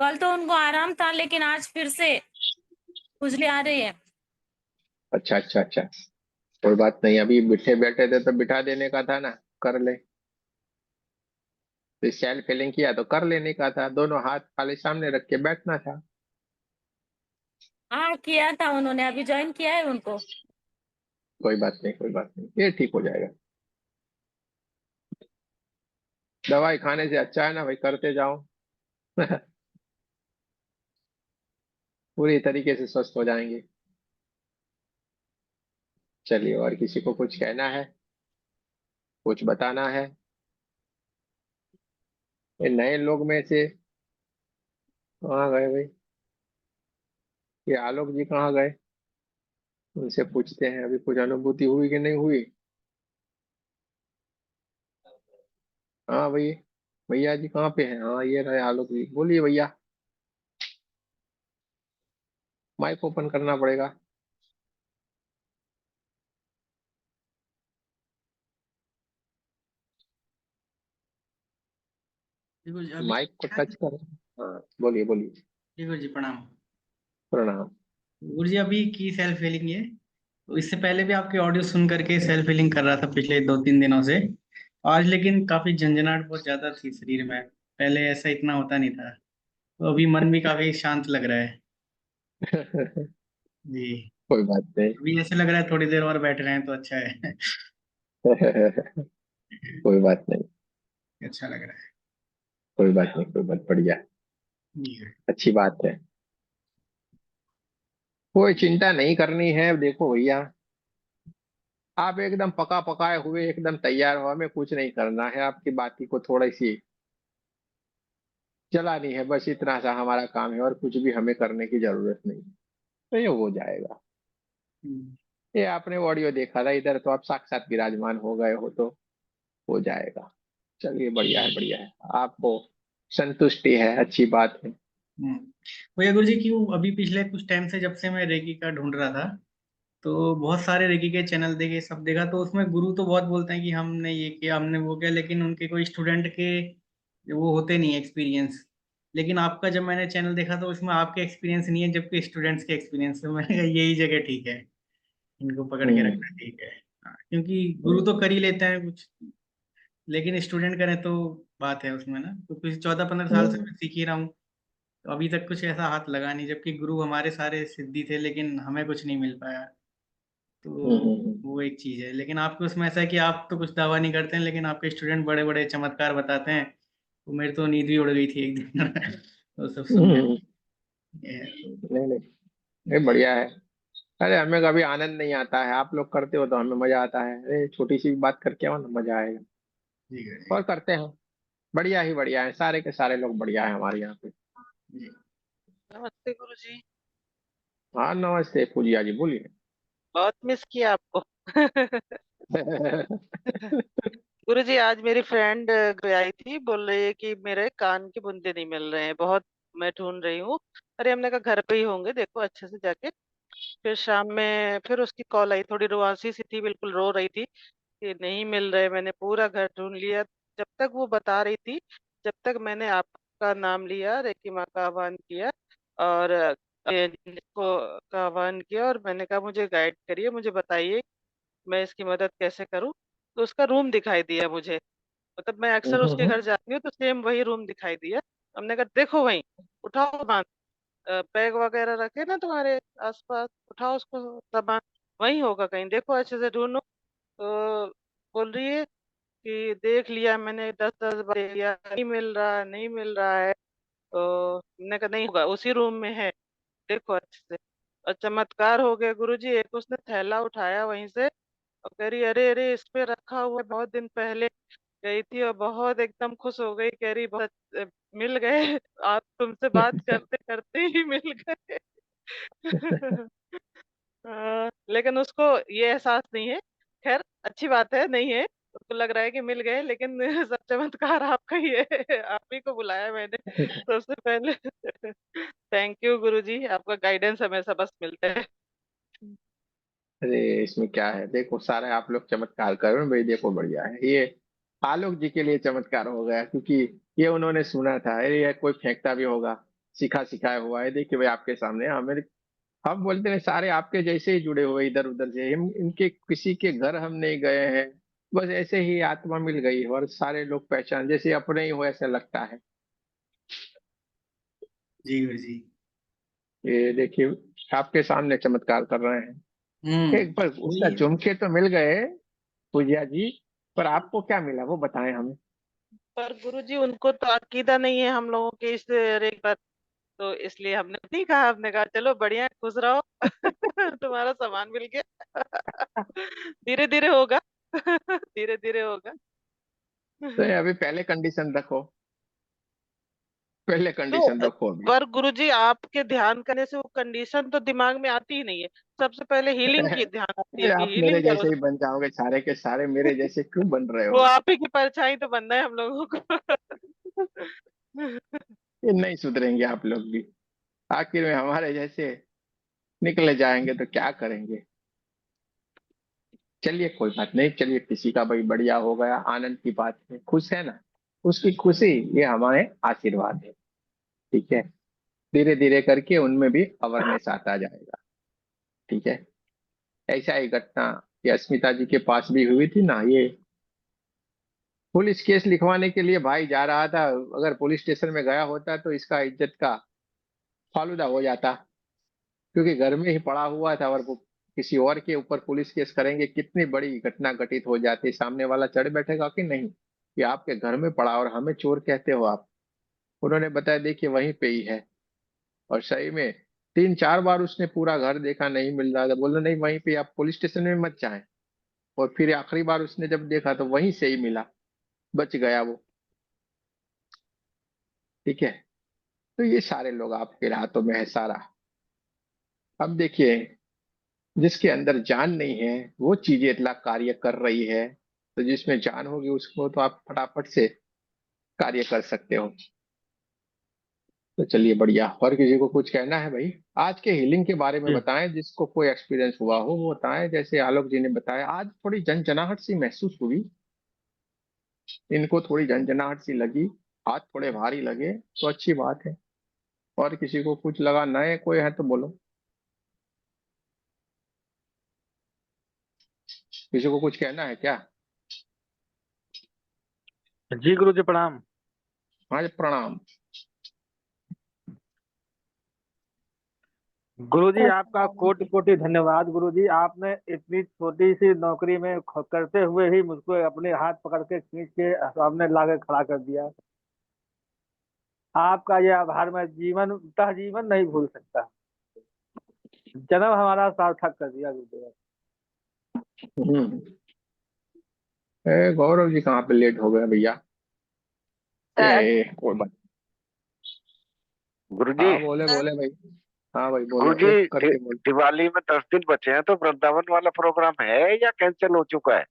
कल तो उनको आराम था, लेकिन आज फिर से खुजली आ रही है। अच्छा अच्छा अच्छा, कोई बात नहीं, अभी बिठे बैठे थे तो बिठा देने का था ना, कर ले। तो सेल्फ फीलिंग किया तो कर लेने का था, दोनों हाथ खाली सामने रख के बैठना था। हाँ, किया था उन्होंने, अभी ज्वाइन किया है उनको। कोई बात नहीं, कोई बात नहीं, ये ठीक हो जाएगा। दवाई खाने से अच्छा है ना भाई, करते जाओ। पूरी तरीके से स्वस्थ हो जाएंगे। चलिए, और किसी को कुछ कहना है, कुछ बताना है? ये नए लोग में से कहाँ गए भाई? ये आलोक जी कहाँ गए? उनसे पूछते हैं, अभी कुछ अनुभूति हुई कि नहीं हुई? हाँ भाई, भैया जी कहाँ पे हैं? हाँ ये रहे आलोक जी, बोलिए भैया। माइक ओपन करना पड़ेगा। जी गुरु जी, अभी माइक को टच करो। हाँ बोलिए बोलिए। जी गुरु जी प्रणाम। प्रणाम। गुरु जी अभी की सेल्फ हीलिंग है, तो इससे पहले भी आपके ऑडियो सुन करके सेल्फ हीलिंग कर रहा था पिछले 2-3 दिनों से। आज लेकिन काफी झंझनाहट बहुत ज्यादा थी शरीर में, पहले ऐसा इतना होता नहीं था। तो अभी मन भी काफी शांत लग रहा है। जी। कोई बात नहीं। अभी ऐसे लग रहा है थोड़ी देर और बैठ रहे हैं तो अच्छा है। कोई बात नहीं। अच्छा लग रहा है। कोई बात नहीं, कोई बात, बढ़िया। जी। अच्छी बात है। कोई चिंता नहीं करनी है, देखो भैया। आप एकदम पका पकाए हुए, एकदम तैयार हो, हमें कुछ नहीं करना है, आपकी बाती को थोड़ी सी चलानी है, बस इतना सा हमारा काम है, और कुछ भी हमें करने की जरूरत नहीं। तो ये हो जाएगा। हम्म। ये आपने ऑडियो देखा था, इधर तो आप साक्षात विराजमान हो गए हो, तो हो जाएगा। चलिए बढ़िया है, बढ़िया है। आपको संतुष्टि है, अच्छी बात है। हम्म। भैया गुरु जी क्यों अभी पिछले कुछ टाइम से जब से मैं रेकी का ढूंढ रहा था, तो बहुत सारे रेकी के चैनल देखे, सब देखा, तो उसमें गुरु तो बहुत बोलते हैं कि हमने ये किया हमने वो किया, लेकिन उनके कोई स्टूडेंट के वो होते नहीं एक्सपीरियंस। लेकिन आपका जब मैंने चैनल देखा तो उसमें आपके एक्सपीरियंस नहीं है, जबकि स्टूडेंट्स के एक्सपीरियंस है। मैंने कहा यही जगह ठीक है, इनको पकड़ के हम्म। रखना ठीक है। हाँ, क्योंकि गुरु तो हम्म। कर ही लेते हैं कुछ, लेकिन स्टूडेंट करें तो बात है उसमें ना। तो कुछ 14-15 साल से हम्म। मैं सीख ही रहा हूँ, तो अभी तक कुछ ऐसा हाथ लगा नहीं, जबकि गुरु हमारे सारे सिद्धि थे लेकिन हमें कुछ नहीं मिल पाया। हम्म। तो वो एक चीज है, लेकिन आपके उसमें ऐसा है कि आप तो कुछ दावा नहीं करते हैं, लेकिन आपके स्टूडेंट बड़े बड़े चमत्कार बताते हैं। तो मेरी तो नींद भी उड़ गई थी एक दिन। तो सब सुन के हम्म। ये है, तो नहीं नहीं, ये जी। बढ़िया है। अरे हमें कभी आनंद नहीं आता है, आप लोग करते हो तो हमें मजा आता है। अरे छोटी सी बात करके आओ ना, मजा आएगा। जी और जी। करते हैं। बढ़िया ही बढ़िया है, सारे के सारे लोग बढ़िया है हमारे यहाँ पे। जी। नमस्ते गुरुजी। हाँ नमस्ते पूजिया जी, बोलिए। बहुत मिस किया आपको। गुरुजी आज मेरी फ्रेंड आई थी, बोल रही है कि मेरे कान के बूंदे नहीं मिल रहे हैं बहुत, मैं ढूंढ रही हूँ। अरे हमने कहा घर पे ही होंगे, देखो अच्छे से जाके। फिर शाम में फिर उसकी कॉल आई, थोड़ी रुआसी सी थी, बिल्कुल रो रही थी कि नहीं मिल रहे। मैंने पूरा घर ढूंढ लिया। जब तक वो बता रही थी, जब तक मैंने आपका नाम लिया, रेकी माँ का आह्वान किया, और जिसको का आह्वान किया, और मैंने कहा मुझे गाइड करिए, मुझे बताइए मैं इसकी मदद कैसे करूं। तो उसका रूम दिखाई दिया मुझे। मतलब मैं अक्सर उसके घर जाती हूँ तो सेम वही रूम दिखाई दिया। हमने कहा देखो वहीं, उठाओ सामान, बैग वगैरह रखे ना तुम्हारे आसपास, उठाओ उसको सामान, वहीं होगा कहीं, देखो अच्छे से ढूंढो। तो बोल रही है कि देख लिया मैंने, 10-10 बार देख लिया, नहीं मिल रहा, नहीं मिल रहा है। तो मैंने कहा नहीं होगा, उसी रूम में है, देखो अच्छे से। और चमत्कार हो गया गुरुजी, एक उसने थैला उठाया वहीं से, और कह रही अरे अरे इस पे रखा हुआ है, बहुत दिन पहले गई थी, और बहुत एकदम खुश हो गई, कह रही बहुत मिल गए। आप तुमसे बात करते करते ही मिल गए। लेकिन उसको ये एहसास नहीं है। खैर अच्छी बात है, नहीं है, उसको लग रहा है कि मिल गए, लेकिन सब चमत्कार आपका ही है। आप ही को बुलाया मैंने सबसे पहले। थैंक यू गुरुजी, आपका गाइडेंस हमेशा बस मिलता है। अरे इसमें क्या है, देखो सारे आप लोग चमत्कार कर रहे हो भाई, देखो बढ़िया है ये। आलोक जी के लिए चमत्कार हो गया, क्योंकि ये उन्होंने सुना था, अरे ये कोई फेंकता भी होगा, सिखा सिखाया हुआ है, देखिए भाई आपके सामने हमें। हम बोलते हैं सारे आपके जैसे ही जुड़े हुए, इधर उधर से, हम इनके किसी के घर हम नहीं गए हैं। बस ऐसे ही आत्मा मिल गई, और सारे लोग पहचान जैसे अपने ही हो, ऐसा लगता है। जी गुरु जी। ये देखिए, आपके सामने चमत्कार कर रहे हैं। एक पर उसका वही। झुमके तो मिल गए पूजिया जी, पर आपको क्या मिला वो बताएं हमें। पर गुरुजी उनको तो अकीदा नहीं है हम लोगों के इस रेक पर, तो इसलिए हमने नहीं कहा, हमने कहा चलो बढ़िया खुश रहो। तुम्हारा सामान मिल गया। धीरे धीरे होगा। धीरे धीरे होगा। तो ये अभी पहले कंडीशन रखो, पहले तो कंडीशन रखो अभी। पर गुरुजी आपके ध्यान करने से वो कंडीशन तो दिमाग में आती ही नहीं है। सबसे पहले हीलिंग की ध्यान आती है अरे कि आप मेरे हीलिंग करो। जैसे ही बन जाओगे, सारे के सारे मेरे जैसे क्यों बन रहे वो हो? आप ही की परछाई तो बनना है हम लोगों को। ये नहीं सुधरेंगे आप लोग भी। आखिर में हमारे जैसे निकले जाएंगे तो क्या करेंगे। चलिए कोई बात नहीं, चलिए किसी का भाई बढ़िया हो गया, आनंद की बात है, खुश है ना। उसकी खुशी ये हमारे आशीर्वाद है। ठीक है, धीरे धीरे करके उनमें भी अवेयरनेस आता जाएगा। ठीक है, ऐसा ही घटना ये अस्मिता जी के पास भी हुई थी ना। ये पुलिस केस लिखवाने के लिए भाई जा रहा था, अगर पुलिस स्टेशन में गया होता तो इसका इज्जत का फालूदा हो जाता, क्योंकि घर में ही पड़ा हुआ था। और वो किसी और के ऊपर पुलिस केस करेंगे, कितनी बड़ी घटना घटित हो जाती, सामने वाला चढ़ बैठेगा कि नहीं कि आपके घर में पड़ा और हमें चोर कहते हो आप। उन्होंने बताया देखिए वहीं पे ही है। और सही में 3-4 बार उसने पूरा घर देखा, नहीं मिल रहा था, बोला नहीं वहीं पे, आप पुलिस स्टेशन में मत जाएं। और फिर आखिरी बार उसने जब देखा तो वहीं से ही मिला, बच गया वो। ठीक है, तो ये सारे लोग आपके हाथों में है सारा। अब देखिए, जिसके अंदर जान नहीं है वो चीजें इतना कार्य कर रही है, तो जिसमें जान होगी उसको तो आप फटाफट से कार्य कर सकते हो। तो चलिए बढ़िया, और किसी को कुछ कहना है भाई आज के हीलिंग के बारे में बताएं, जिसको कोई एक्सपीरियंस हुआ हो वो बताएं। जैसे आलोक जी ने बताया आज थोड़ी जनजनाहट सी महसूस हुई, इनको थोड़ी जनजनाहट सी लगी, हाथ थोड़े भारी लगे तो अच्छी बात है। और किसी को कुछ लगा, नए कोई है तो बोलो। किसी को कुछ कहना है क्या? जी गुरु जी प्रणाम। हाँ जी, प्रणाम। गुरु जी आपका कोटि कोटि धन्यवाद। गुरु जी आपने इतनी छोटी सी नौकरी में करते हुए ही मुझको अपने हाथ पकड़ के खींच के सामने ला के खड़ा कर दिया। आपका ये आभार मैं जीवन तह जीवन नहीं भूल सकता। जन्म हमारा सार्थक कर दिया गुरुदेव। हम्म। गौरव जी कहाँ पे लेट हो गए भैया? कोई बात। गुरुजी हाँ बोले बोले भाई। हाँ भाई बोलो, गुरुजी एक करके बोलो। दिवाली में 10 दिन बचे हैं तो वृंदावन वाला प्रोग्राम है या कैंसिल हो चुका है?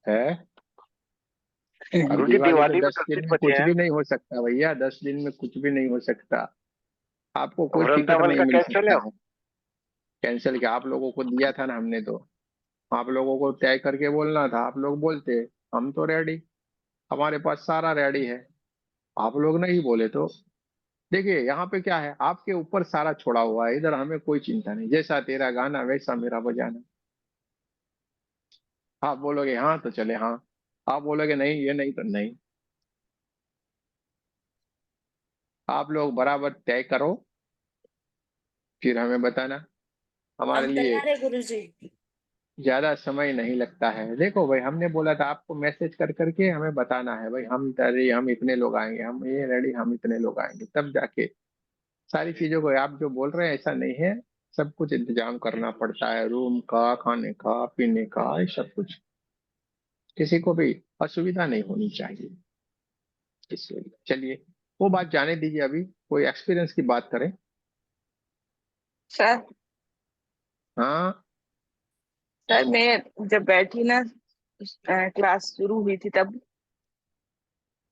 है। अब गुरुजी दिवाली पे दिवाली में 10 10 दिन दिन में बचे कुछ हैं, भी नहीं हो सकता भैया, 10 दिन में कुछ भी नहीं हो सकता। आपको कोई टिकट वृंदावन नहीं का मिल कैंसिल है। सकता है। कैंसिल क्या, आप लोगों को दिया था ना हमने तो। आप लोगों को तय करके बोलना था, आप लोग बोलते हम तो रेडी, हमारे पास सारा रेडी है। आप लोग नहीं बोले तो। देखिए यहाँ पे क्या है, आपके ऊपर सारा छोड़ा हुआ है, इधर हमें कोई चिंता नहीं, जैसा तेरा गाना वैसा मेरा बजाना। आप बोलोगे हाँ तो चले हाँ, आप बोलोगे नहीं ये नहीं तो नहीं। आप लोग बराबर तय करो, फिर हमें बताना। हमारे हम लिए तैयार है गुरुजी। ज्यादा समय नहीं लगता है। देखो भाई, हमने बोला था आपको मैसेज कर करके हमें बताना है भाई, हम रेडी, हम इतने लोग आएंगे, हम ये रेडी, हम इतने लोग आएंगे, तब जाके सारी चीजों को। आप जो बोल रहे हैं ऐसा नहीं है, सब कुछ इंतजाम करना पड़ता है, रूम का, खाने का, पीने का, ये सब कुछ। किसी को भी असुविधा नहीं होनी चाहिए, इसलिए चलिए वो बात जाने दीजिए, अभी कोई एक्सपीरियंस की बात करें। सर हाँ। सर मैं जब बैठी ना क्लास शुरू हुई थी तब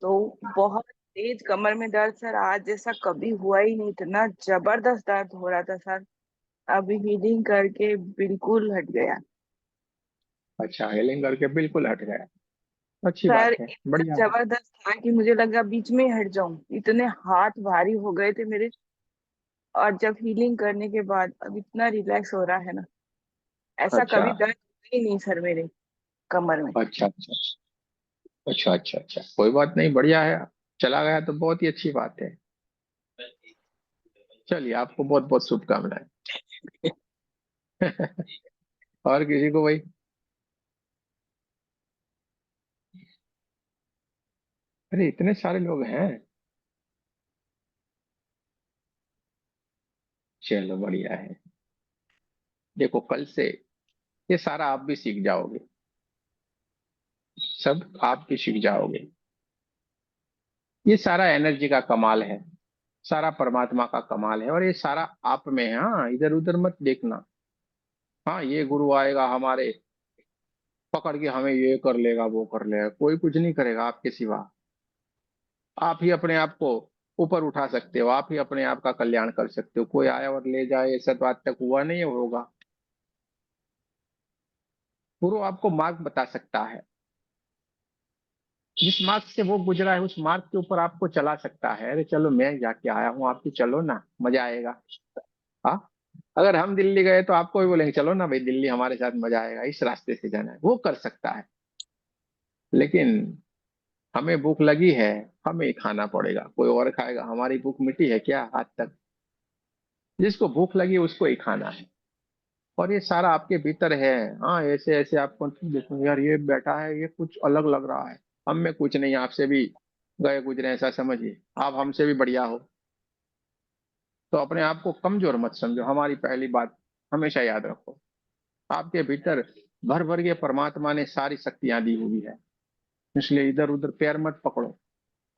तो बहुत तेज कमर में दर्द सर, आज जैसा कभी हुआ ही नहीं, इतना जबरदस्त दर्द हो रहा था सर। अभी हीलिंग करके बिल्कुल हट गया अच्छा, हेलिंग करके बिल्कुल हट गया, अच्छी सर। बात है, इतना बढ़िया है। जबरदस्त था कि मुझे लगा बीच में ही हट जाऊं, इतने हाथ भारी हो गए थे मेरे। और जब हीलिंग करने के बाद अब इतना रिलैक्स हो रहा है ना, ऐसा अच्छा कभी दर्द हुआ ही नहीं सर मेरे कमर में। अच्छा अच्छा अच्छा अच्छा अच्छा, कोई बात नहीं, बढ़िया है। चला गया तो बहुत ही अच्छी बात है। चलिए आपको बहुत बहुत शुभकामनाएं। और किसी को भाई? अरे इतने सारे लोग हैं, चलो बढ़िया है। देखो कल से ये सारा आप भी सीख जाओगे, सब आप भी सीख जाओगे। ये सारा एनर्जी का कमाल है, सारा परमात्मा का कमाल है, और ये सारा आप में है। हाँ, इधर उधर मत देखना। हाँ, ये गुरु आएगा हमारे, पकड़ के हमें ये कर लेगा वो कर लेगा, कोई कुछ नहीं करेगा आपके सिवा। आप ही अपने आप को ऊपर उठा सकते हो, आप ही अपने आप का कल्याण कर सकते हो। कोई आया और ले जाए ऐसा तो आज तक हुआ नहीं है, होगा। गुरु आपको मार्ग बता सकता है, जिस मार्ग से वो गुजरा है उस मार्ग के ऊपर आपको चला सकता है। अरे चलो मैं जाके आया हूँ, आप भी चलो ना, मजा आएगा। हाँ, अगर हम दिल्ली गए तो आपको भी बोलेंगे चलो ना भाई दिल्ली, हमारे साथ मजा आएगा, इस रास्ते से जाना है, वो कर सकता है। लेकिन हमें भूख लगी है, हमें ही खाना पड़ेगा, कोई और खाएगा? हमारी भूख मिटी है क्या आज तक? जिसको भूख लगी उसको ही खाना है। और ये सारा आपके भीतर है। हाँ, ऐसे ऐसे आपको देखो यार, ये बैठा है, ये कुछ अलग लग रहा है। हम में कुछ नहीं, आपसे भी गए गुजरे ऐसा समझिए, आप हमसे भी बढ़िया हो। तो अपने आप को कमजोर मत समझो, हमारी पहली बात हमेशा याद रखो। आपके भीतर भर भर के परमात्मा ने सारी शक्तियां दी हुई है, इसलिए इधर उधर पैर मत पकड़ो,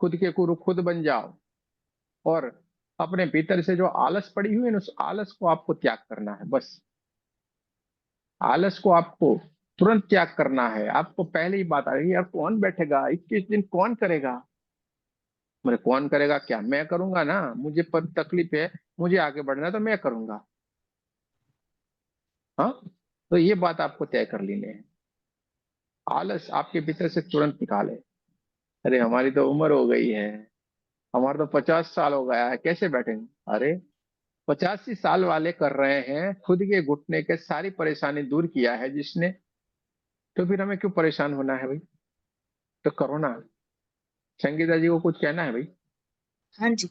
खुद के गुरु खुद बन जाओ। और अपने भीतर से जो आलस पड़ी हुई है ना, उस आलस को आपको त्याग करना है बस। आलस को आपको तुरंत त्याग करना है। आपको पहले ही बात आ रही है, यार कौन बैठेगा 21 दिन, कौन करेगा? मेरे कौन करेगा क्या, मैं करूंगा ना, मुझे पर तकलीफ है, मुझे आगे बढ़ना है तो मैं करूंगा। हाँ, तो ये बात आपको तय कर लेनी है। आलस आपके भीतर से तुरंत निकाले। अरे हमारी तो उम्र हो गई है, हमारा तो 50 साल हो गया है, कैसे बैठेंगे? अरे 85 साल वाले कर रहे हैं, खुद के घुटने के सारी परेशानी दूर किया है जिसने, तो फिर हमें क्यों परेशान होना है भाई? तो करो ना। संगीता जी को कुछ कहना है भाई? हाँ जी।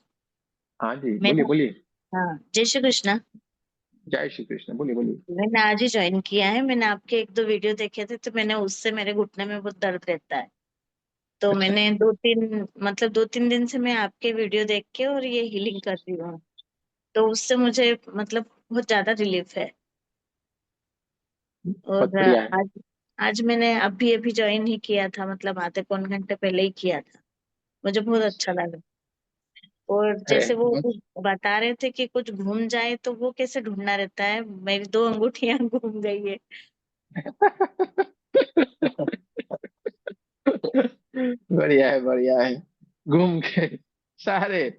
हाँ जी, बोलिए मैंने बोलिए। हाँ, जय श्री कृष्णा। जय श्री कृष्ण, बोलिए बोलिए। मैंने आज ही ज्वाइन किया है। मैंने आपके एक दो वीडियो देखे थे, तो मैंने उससे मेरे घुटने में बहुत दर्द रहता है। तो अच्छा, मैंने दो तीन दिन से मैं आपके वीडियो देख के और ये हीलिंग कर रही हूँ। तो उससे मुझे बहुत ज्यादा रिलीफ है। बहुत और बढ़िया है। आज आज मैंने अभी अभी ज्वाइन ही किया था, आधे पौन घंटे पहले ही किया था। मुझे बहुत अच्छा लगा। और अरे जैसे वो बता रहे थे कि कुछ घूम जाए तो वो कैसे ढूंढना रहता है, मेरी 2 अंगूठियां घूम गई है। बढ़िया है, बढ़िया है। घूम के सारे,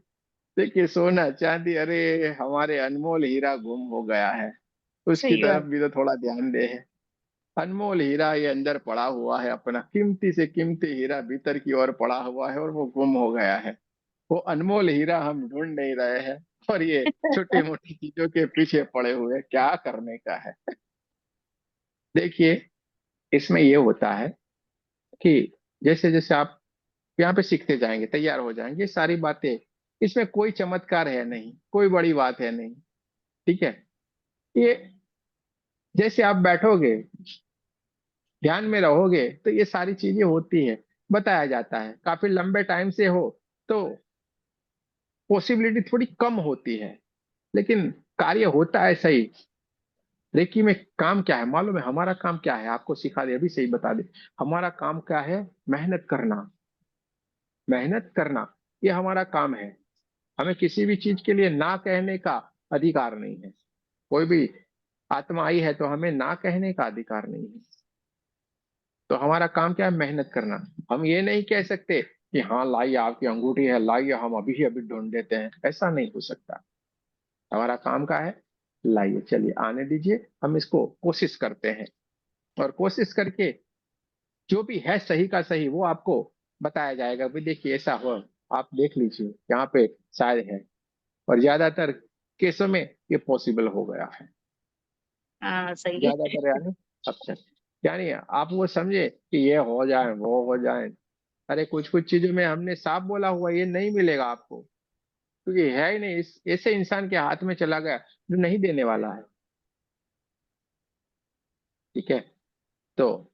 देखिए सोना चांदी, अरे हमारे अनमोल हीरा गुम हो गया है, उसकी सही तरफ बात। भी तो थोड़ा ध्यान दे। अनमोल हीरा ये अंदर पड़ा हुआ है, अपना कीमती से कीमती हीरा भीतर की ओर पड़ा हुआ है और वो गुम हो गया है। वो अनमोल हीरा हम ढूंढ नहीं रहे हैं, और ये छोटी मोटी चीजों के पीछे पड़े हुए, क्या करने का है? देखिए, इसमें ये होता है कि जैसे जैसे आप यहाँ पे सीखते जाएंगे, तैयार हो जाएंगे, ये सारी बातें, इसमें कोई चमत्कार है नहीं, कोई बड़ी बात है नहीं। ठीक है, ये जैसे आप बैठोगे, ध्यान में रहोगे, तो ये सारी चीजें होती है, बताया जाता है। काफी लंबे टाइम से हो तो पॉसिबिलिटी थोड़ी कम होती है, लेकिन कार्य होता है सही। रेकी में काम क्या है मालूम है? हमारा काम क्या है आपको सिखा दे, अभी सही बता दे। हमारा काम क्या है? मेहनत करना। मेहनत करना, ये हमारा काम है। हमें किसी भी चीज के लिए ना कहने का अधिकार नहीं है। कोई भी आत्मा आई है तो हमें ना कहने का अधिकार नहीं है। तो हमारा काम क्या है? मेहनत करना। हम ये नहीं कह सकते कि हाँ लाइए आपकी अंगूठी है, लाइए हम अभी अभी ढूंढ देते हैं, ऐसा नहीं हो सकता। हमारा काम क्या है? लाइए, चलिए आने दीजिए, हम इसको कोशिश करते हैं, और कोशिश करके जो भी है सही का सही वो आपको बताया जाएगा। भाई देखिए ऐसा हो, आप देख लीजिए यहाँ पे शायद है। और ज्यादातर केसों में ये पॉसिबल हो गया है, हाँ सही है। ज्यादातर यानी अब तक। यानी आप वो समझे कि ये हो जाए वो हो जाए। अरे कुछ कुछ चीजों में हमने साफ बोला हुआ, ये नहीं मिलेगा आपको, क्योंकि है ही नहीं, इस ऐसे इंसान के हाथ में चला गया जो नहीं देने वाला है। ठीक है, तो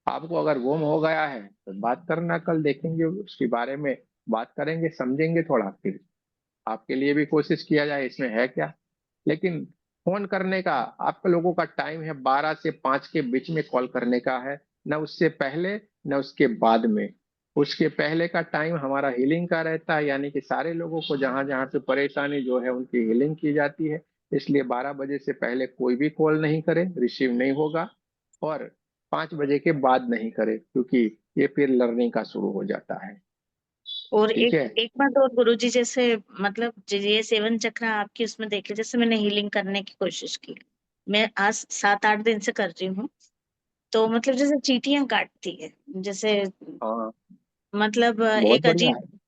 आपको अगर गुम हो गया है तो बात करना, कल देखेंगे उसके बारे में, बात करेंगे, समझेंगे थोड़ा, फिर आपके लिए भी कोशिश किया जाए, इसमें है क्या। लेकिन फोन करने का आप लोगों का टाइम है 12 से 5 के बीच में कॉल करने का है, न उससे पहले न उसके बाद में। उसके पहले का टाइम हमारा हीलिंग का रहता है, यानी कि सारे लोगों को जहां जहां पे परेशानी जो है उनकी हीलिंग की जाती है। इसलिए 12 बजे से पहले कोई भी कॉल नहीं करे, रिसीव नहीं होगा। और 5 बजे के बाद नहीं करे, क्योंकि ये फिर लर्निंग का शुरू हो जाता है। और ठीक एक है। एक बात और गुरुजी, जैसे मतलब ये 7 चक्र आपकी उसमें देखे, जैसे मैंने हीलिंग करने की कोशिश की, मैं आज 7-8 दिन से कर रही हूँ, तो मतलब जैसे चींटियां काटती है, जैसे हाँ, मतलब बहुत एक बढ़िया अजीब, है।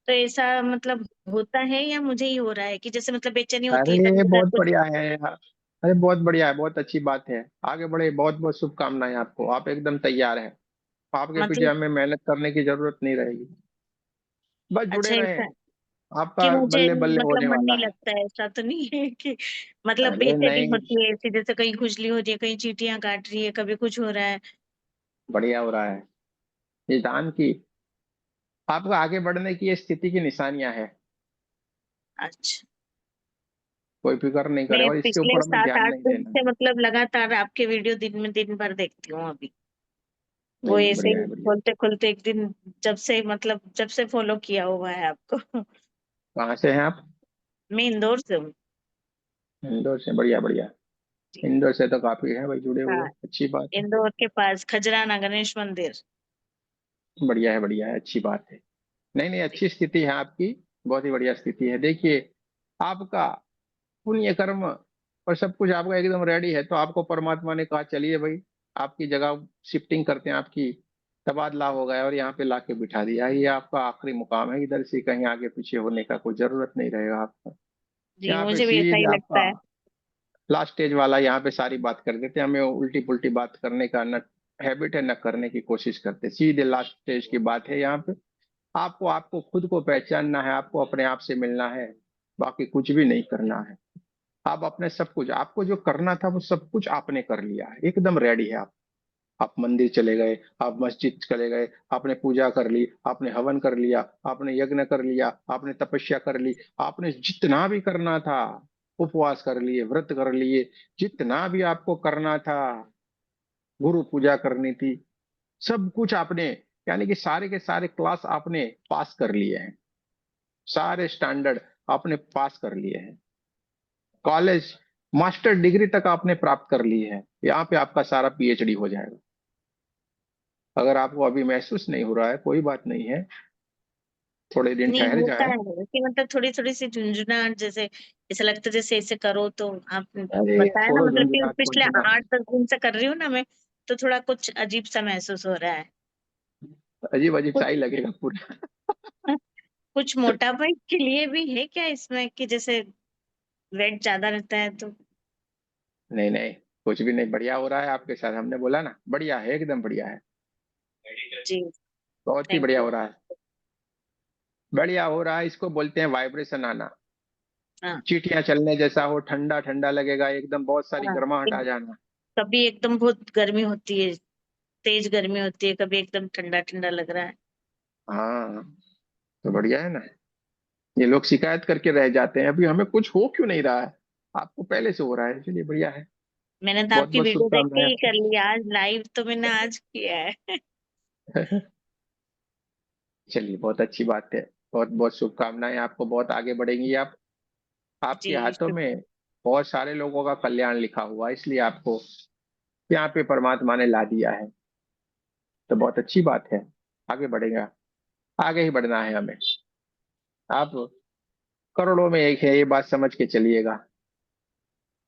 तो ऐसा मतलब होता है या मुझे ही हो रहा है कि जैसे मतलब बेचैनी होती है कभी अरे अगर बहुत कुछ। बढ़िया है। अरे बहुत बढ़िया है, बहुत अच्छी बात है। आगे बढ़े, बहुत बहुत शुभकामनाएं आपको, आप एकदम तैयार हैं। आपके पीछे मतलब हमें मेहनत करने की जरूरत नहीं रहेगी, बस जुड़े अच्छा रहें। ऐसा है कि आपका मुझे बल्ले बल्ले मतलब होने मन वाला नहीं है। लगता है, ऐसा तो नहीं है कि मतलब अरे बेचैनी नहीं, होती है ऐसी, जैसे कहीं खुजली हो रही है, कहीं चींटियां काट रही है, कभी कुछ हो रहा है। बढ़िया हो रहा है। ये दान की आपको आगे बढ़ने की ये स्थिति की निशानियां है। अच्छा, कोई फिक्र नहीं करे मैं और इसके पिछले ऊपर हमें सात ध्यान आठ नहीं दिन देना। से मतलब लगातार आपके वीडियो दिन भर देखती हूँ अभी। वो नहीं नहीं, ऐसे बढ़िया ही है, बढ़िया है। खोलते खोलते एक दिन, जब से फॉलो किया हुआ है आपको। कहाँ से हैं आप? मैं इंदौर से हूँ। इंदौर से, बढ़िया बढ़िया। जी। इंदौर से तो काफी है भाई जुड़े हुए, हाँ, अच्छी बात है। इंदौर के पास खजराना गणेश मंदिर। बढ़िया है, बढ़िया है, अच्छी बात है। नहीं नहीं, जी अच्छी स्थिति है आपकी। बहुत ही बढ़िया स्थिति है। देखिए, आपका पुण्य कर्म और सब कुछ आपका एकदम रेडी है, तो आपको परमात्मा ने कहा चलिए भाई, आपकी जगह शिफ्टिंग करते हैं, आपकी तबादला हो गया और यहाँ पे लाके बिठा दिया। ये आपका आखिरी मुकाम है, इधर से कहीं आगे पीछे होने का कोई जरूरत नहीं रहेगा आपको। जी, यहाँ पे मुझे भी ऐसा ही सीधे लगता आपका है। लास्ट स्टेज वाला यहाँ पे सारी बात कर देते हैं। हमें उल्टी पुल्टी बात करने का न हैबिट है, न करने की कोशिश करते। सीधे लास्ट स्टेज की बात है यहाँ पे। आपको आपको खुद को पहचानना है, आपको अपने आप से मिलना है, बाकी कुछ भी नहीं करना है। आप अपने सब कुछ, आपको जो करना था वो सब कुछ आपने कर लिया है, एकदम रेडी है आप मंदिर चले गए, आप मस्जिद चले गए, आपने पूजा कर ली, आपने हवन कर लिया, आपने यज्ञ कर लिया, आपने तपस्या कर ली, आपने जितना भी करना था, उपवास कर लिए, व्रत कर लिए, जितना भी आपको करना था, गुरु पूजा करनी थी, सब कुछ आपने, यानी कि सारे के सारे क्लास आपने पास कर लिए हैं। सारे स्टैंडर्ड आपने पास कर लिए हैं। कॉलेज मास्टर डिग्री तक आपने प्राप्त कर ली है। यहाँ पे आपका सारा पीएचडी हो जाएगा। अगर आपको अभी महसूस नहीं हो रहा है, कोई बात नहीं है, थोड़े दिन नहीं ठहर होता जाए। है कि मतलब थोड़ी थोड़ी सी झुंझुनाहट, जैसे ऐसा लगता है जैसे ऐसे करो तो आप अरे बताया ना, छोड़ो मतलब कि झुंझुनाट पिछले झुंझुनाट। 8-10 दिन से कर रही हूँ ना मैं, तो थोड़ा कुछ अजीब सा महसूस हो रहा है। अजीब अजीब सा कुछ ही लगेगा पूरा। कुछ मोटापा के लिए भी है क्या इसमें, कि जैसे वेट ज्यादा रहता है तो। नहीं नहीं, कुछ भी नहीं, बढ़िया हो रहा है आपके साथ। हमने बोला ना, बढ़िया है, एकदम बढ़िया है। जी, बहुत ही थैंक बढ़िया यू। हो रहा है। बढ़िया हो रहा है, इसको बोलते हैं वाइब्रेशन आना। हाँ चींटियां चलने जैसा हो, ठंडा ठंडा लगेगा एकदम, बहुत सारी हाँ, गर्माहट आ एक- जाना। कभी एकदम बहुत गर्मी होती है, तेज गर्मी होती है, कभी एकदम ठंडा ठंडा लग रहा है। हाँ, तो बढ़िया है ना। ये लोग शिकायत करके रह जाते हैं, अभी हमें कुछ हो क्यों नहीं रहा है, आपको पहले से हो रहा है, चलिए बढ़िया है। मैंने तो बहुत आपकी बहुत वीडियो देख के शुभकामनाएं ही आपको। कर लिया, आज लाइव तो मैंने आज किया है। चलिए, बहुत अच्छी बात है। बहुत बहुत शुभकामनाएं आपको, बहुत आगे बढ़ेंगी आप। आपके जी हाथों में बहुत सारे लोगों का कल्याण लिखा हुआ है, इसलिए आपको यहाँ पे परमात्मा ने ला दिया है। तो बहुत अच्छी बात है, आगे बढ़ेगा। आगे ही बढ़ना है हमें। आप करोड़ों में एक है, ये बात समझ के चलिएगा।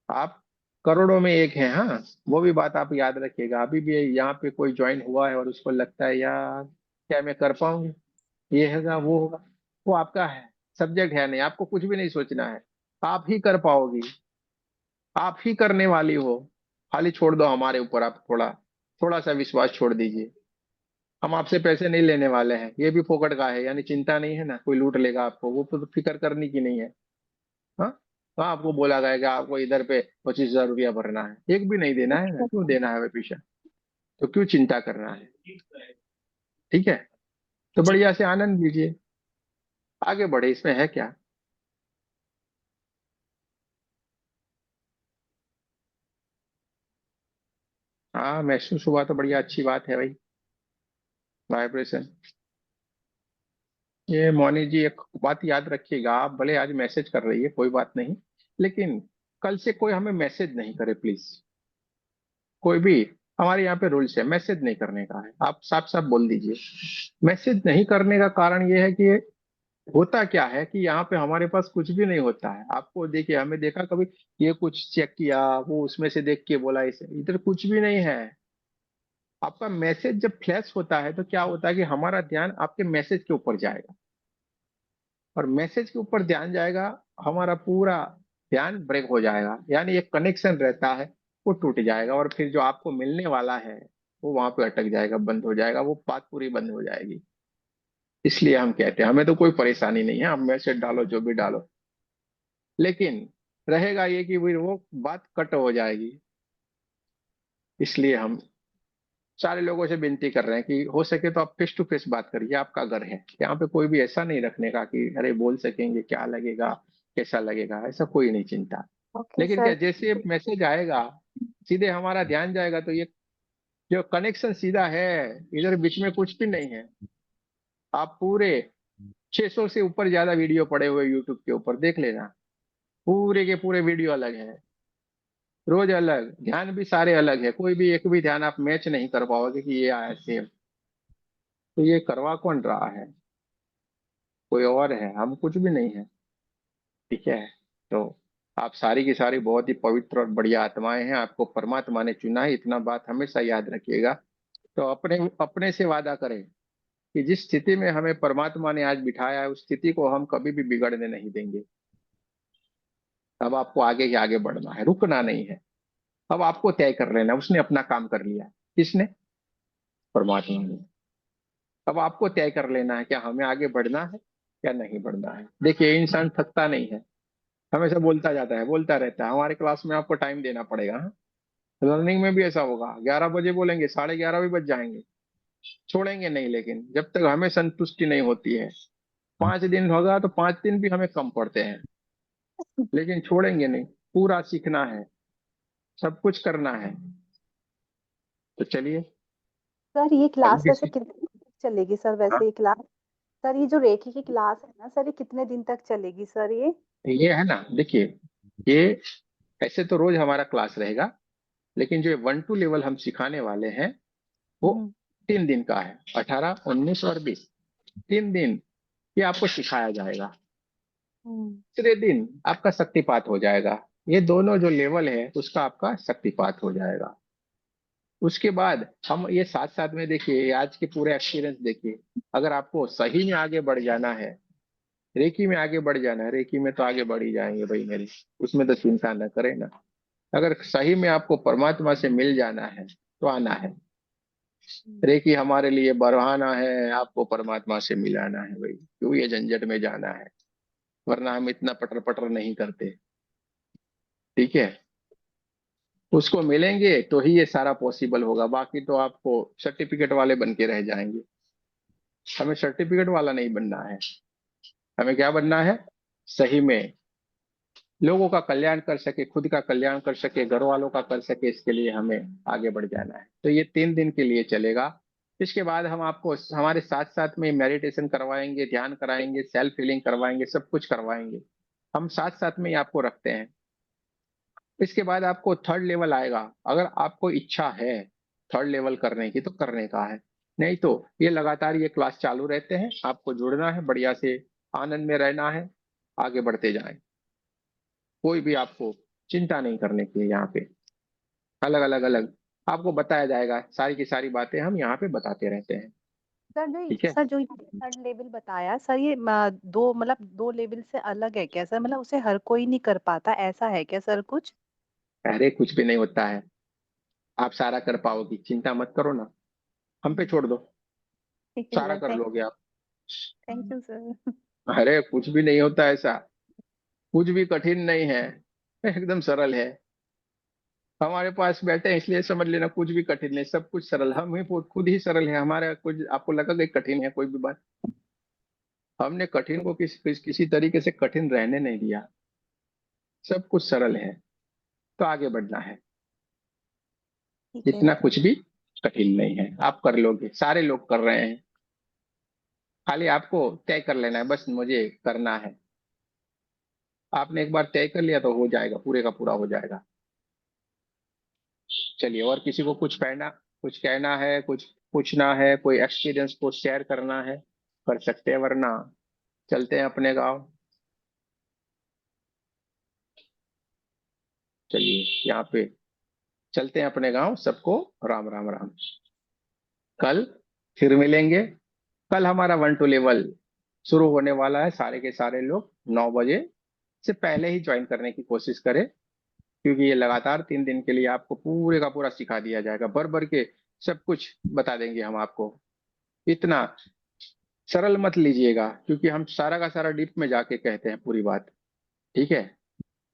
आप करोड़ों में एक हैं, हाँ, वो भी बात आप याद रखिएगा। अभी भी यहाँ पे कोई ज्वाइन हुआ है और उसको लगता है यार क्या मैं कर पाऊंगी, ये होगा वो होगा, वो आपका है, सब्जेक्ट है नहीं, आपको कुछ भी नहीं सोचना है। आप ही कर पाओगी, आप ही करने वाली हो। खाली छोड़ दो हमारे ऊपर, आप थोड़ा थोड़ा सा विश्वास छोड़ दीजिए। हम आपसे पैसे नहीं लेने वाले हैं, ये भी फोकट का है, यानी चिंता नहीं है ना, कोई लूट लेगा आपको, वो तो फिक्र करने की नहीं है। हाँ, तो आपको बोला गया कि आपको इधर पे 25,000 रुपया भरना है, एक भी नहीं देना है ना, क्यों देना है पीछे, तो क्यों चिंता करना है। ठीक है, तो जी। बढ़िया से आनंद लीजिए, आगे बढ़े, इसमें है क्या। हाँ, महसूस हुआ तो बढ़िया, अच्छी बात है भाई। वाइब्रेशन। ये मोनी जी, एक बात याद रखिएगा, आप भले आज मैसेज कर रही है, कोई बात नहीं, लेकिन कल से कोई हमें मैसेज नहीं करे प्लीज। कोई भी हमारे यहाँ पे रूल्स है, मैसेज नहीं करने का है। आप साफ साफ बोल दीजिए। मैसेज नहीं करने का कारण ये है कि होता क्या है कि यहाँ पे हमारे पास कुछ भी नहीं होता है। आपको देखिए, हमें देखा कभी ये कुछ चेक किया, वो उसमें से देख के बोला, इसे इधर कुछ भी नहीं है। आपका मैसेज जब फ्लैश होता है तो क्या होता है कि हमारा ध्यान आपके मैसेज के ऊपर जाएगा, और मैसेज के ऊपर ध्यान जाएगा, हमारा पूरा ध्यान ब्रेक हो जाएगा, यानी एक कनेक्शन रहता है वो टूट जाएगा, और फिर जो आपको मिलने वाला है वो वहां पे अटक जाएगा, बंद हो जाएगा, वो बात पूरी बंद हो जाएगी। इसलिए हम कहते हैं हमें तो कोई परेशानी नहीं है, हम मैसेज डालो जो भी डालो, लेकिन रहेगा ये कि फिर वो बात कट हो जाएगी। इसलिए हम सारे लोगों से विनती कर रहे हैं कि हो सके तो आप फेस टू फेस बात करिए। आपका घर है, यहाँ पे कोई भी ऐसा नहीं रखने का कि अरे बोल सकेंगे क्या लगेगा, कैसा लगेगा, ऐसा कोई नहीं चिंता। ओके लेकिन क्या सर। जैसे मैसेज आएगा सीधे हमारा ध्यान जाएगा, तो ये जो कनेक्शन सीधा है, इधर बीच में कुछ भी नहीं है। आप पूरे 600 से ऊपर ज्यादा वीडियो पड़े हुए यूट्यूब के ऊपर देख लेना, पूरे के पूरे वीडियो अलग है, रोज अलग, ध्यान भी सारे अलग है, कोई भी एक भी ध्यान आप मैच नहीं कर पाओगे कि ये आया सेम। तो ये करवा कौन रहा है? कोई और है, हम कुछ भी नहीं है। ठीक है, तो आप सारी की सारी बहुत ही पवित्र और बढ़िया आत्माएं हैं, आपको परमात्मा ने चुना है, इतना बात हमेशा याद रखिएगा। तो अपने अपने से वादा करें कि जिस स्थिति में हमें परमात्मा ने आज बिठाया है, उस स्थिति को हम कभी भी बिगड़ने नहीं देंगे। अब आपको आगे ही आगे बढ़ना है, रुकना नहीं है। अब आपको तय कर लेना, उसने अपना काम कर लिया। किसने? परमात्मा ने। अब आपको तय कर लेना है क्या हमें आगे बढ़ना है या नहीं बढ़ना है। देखिए, इंसान थकता नहीं है, हमेशा बोलता जाता है, बोलता रहता है। हमारे क्लास में आपको टाइम देना पड़ेगा। हाँ? लर्निंग में भी ऐसा होगा, 11 बजे बोलेंगे, 11:30 भी बज जाएंगे, छोड़ेंगे नहीं। लेकिन जब तक हमें संतुष्टि नहीं होती है, 5 दिन होगा तो 5 दिन भी हमें कम पड़ते हैं, लेकिन छोड़ेंगे नहीं। पूरा सीखना है, सब कुछ करना है। तो चलिए, सर ये क्लास हल्की वैसे सी। कितने दिन तक चलेगी सर? हाँ, वैसे ये क्लास, सर ये जो रेकी की क्लास है ना सर, ये कितने दिन तक चलेगी सर ये? ये है ना, देखिए, ये ऐसे तो रोज हमारा क्लास रहेगा, लेकिन जो 1 to लेवल हम सिखाने वाले हैं वो हम्म 3 दिन का है। 18, 19 और 20, 3 दिन ये आपको सिखाया जाएगा। हम्म तीसरे दिन आपका शक्तिपात हो जाएगा। ये दोनों जो लेवल है उसका आपका शक्तिपात हो जाएगा। उसके बाद हम ये साथ साथ में, देखिए, ये आज के पूरे एक्सपीरियंस देखिए। अगर आपको सही में आगे बढ़ जाना है, रेकी में आगे बढ़ जाना है, रेकी में तो आगे बढ़ ही जाएंगे भाई मेरी, उसमें तो चिंता न करें ना। अगर सही में आपको परमात्मा से मिल जाना है तो आना है। रेकी हमारे लिए बरहाना है, आपको परमात्मा से मिलाना है भाई, क्यों ये झंझट में जाना है, वरना हम इतना पटर पटर नहीं करते। ठीक है, उसको मिलेंगे तो ही ये सारा पॉसिबल होगा, बाकी तो आपको सर्टिफिकेट वाले बन के रह जाएंगे। हमें सर्टिफिकेट वाला नहीं बनना है, हमें क्या बनना है? सही में लोगों का कल्याण कर सके, खुद का कल्याण कर सके, घर वालों का कर सके, इसके लिए हमें आगे बढ़ जाना है। तो ये 3 दिन के लिए चलेगा। इसके बाद हम आपको हमारे साथ साथ में मेडिटेशन करवाएंगे, ध्यान कराएंगे, सेल्फ हीलिंग करवाएंगे, सब कुछ करवाएंगे। हम साथ साथ में ही आपको रखते हैं। इसके बाद आपको 3rd लेवल आएगा। अगर आपको इच्छा है 3rd लेवल करने की तो करने का है, नहीं तो ये लगातार ये क्लास चालू रहते हैं। आपको जुड़ना है, बढ़िया से आनंद में रहना है, आगे बढ़ते जाएं। कोई भी आपको चिंता नहीं करने की है। यहाँ पे अलग अलग अलग आपको बताया जाएगा, सारी की सारी बातें हम यहाँ पे बताते रहते हैं। ठीक है, सर जो ये थर्ड लेवल बताया सर, ये दो मतलब 2 लेवल से अलग है क्या सर? मतलब उसे हर कोई नहीं कर पाता, ऐसा है क्या सर कुछ? अरे कुछ भी नहीं होता है, आप सारा कर पाओगी, चिंता मत करो ना, हम पे छोड़ दो, ठीक है सारा सर, कर लोगे आप। Thank you sir. अरे कुछ भी नहीं होता ऐसा, कुछ भी कठिन नहीं है, एकदम सरल है। हमारे पास बैठे हैं इसलिए समझ लेना कुछ भी कठिन नहीं, सब कुछ सरल। हम ही खुद ही सरल है। हमारा कुछ आपको लगा कि कठिन है कोई भी बात, हमने कठिन को किसी तरीके से कठिन रहने नहीं दिया। सब कुछ सरल है, तो आगे बढ़ना है। ठीक है। इतना कुछ भी कठिन नहीं है, आप कर लोगे, सारे लोग कर रहे हैं। खाली आपको तय कर लेना है, बस मुझे करना है। आपने एक बार तय कर लिया तो हो जाएगा, पूरे का पूरा हो जाएगा। चलिए, और किसी को कुछ कहना है, कुछ पूछना है, कोई एक्सपीरियंस को शेयर करना है, कर सकते हैं, वरना चलते हैं अपने गांव। चलिए, यहाँ पे चलते हैं अपने गांव। सबको राम राम राम। कल फिर मिलेंगे। कल हमारा 1-2 लेवल शुरू होने वाला है। सारे के सारे लोग 9 बजे से पहले ही ज्वाइन करने की कोशिश करें, क्योंकि ये लगातार 3 दिन के लिए आपको पूरे का पूरा सिखा दिया जाएगा। भर भर के सब कुछ बता देंगे हम आपको। इतना सरल मत लीजिएगा, क्योंकि हम सारा का सारा डीप में जाके कहते हैं पूरी बात। ठीक है,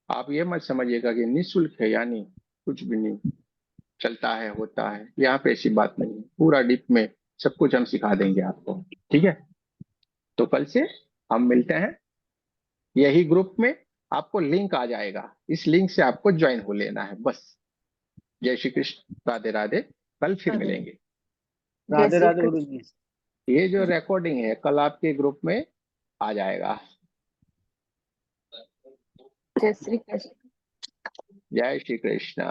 आप ये मत समझिएगा कि निःशुल्क है, यानी कुछ भी नहीं चलता है होता है। यहाँ पे ऐसी बात नहीं है, पूरा डीप में सब कुछ हम सिखा देंगे आपको। ठीक है, तो कल से हम मिलते हैं यही ग्रुप में। आपको लिंक आ जाएगा, इस लिंक से आपको ज्वाइन हो लेना है बस। जय श्री कृष्ण, राधे राधे। कल फिर राधे मिलेंगे। जय राधे श्री राधे गुरु कृष्ण। जी। ये जो रिकॉर्डिंग है कल आपके ग्रुप में आ जाएगा। जय श्री कृष्ण। जय श्री कृष्ण।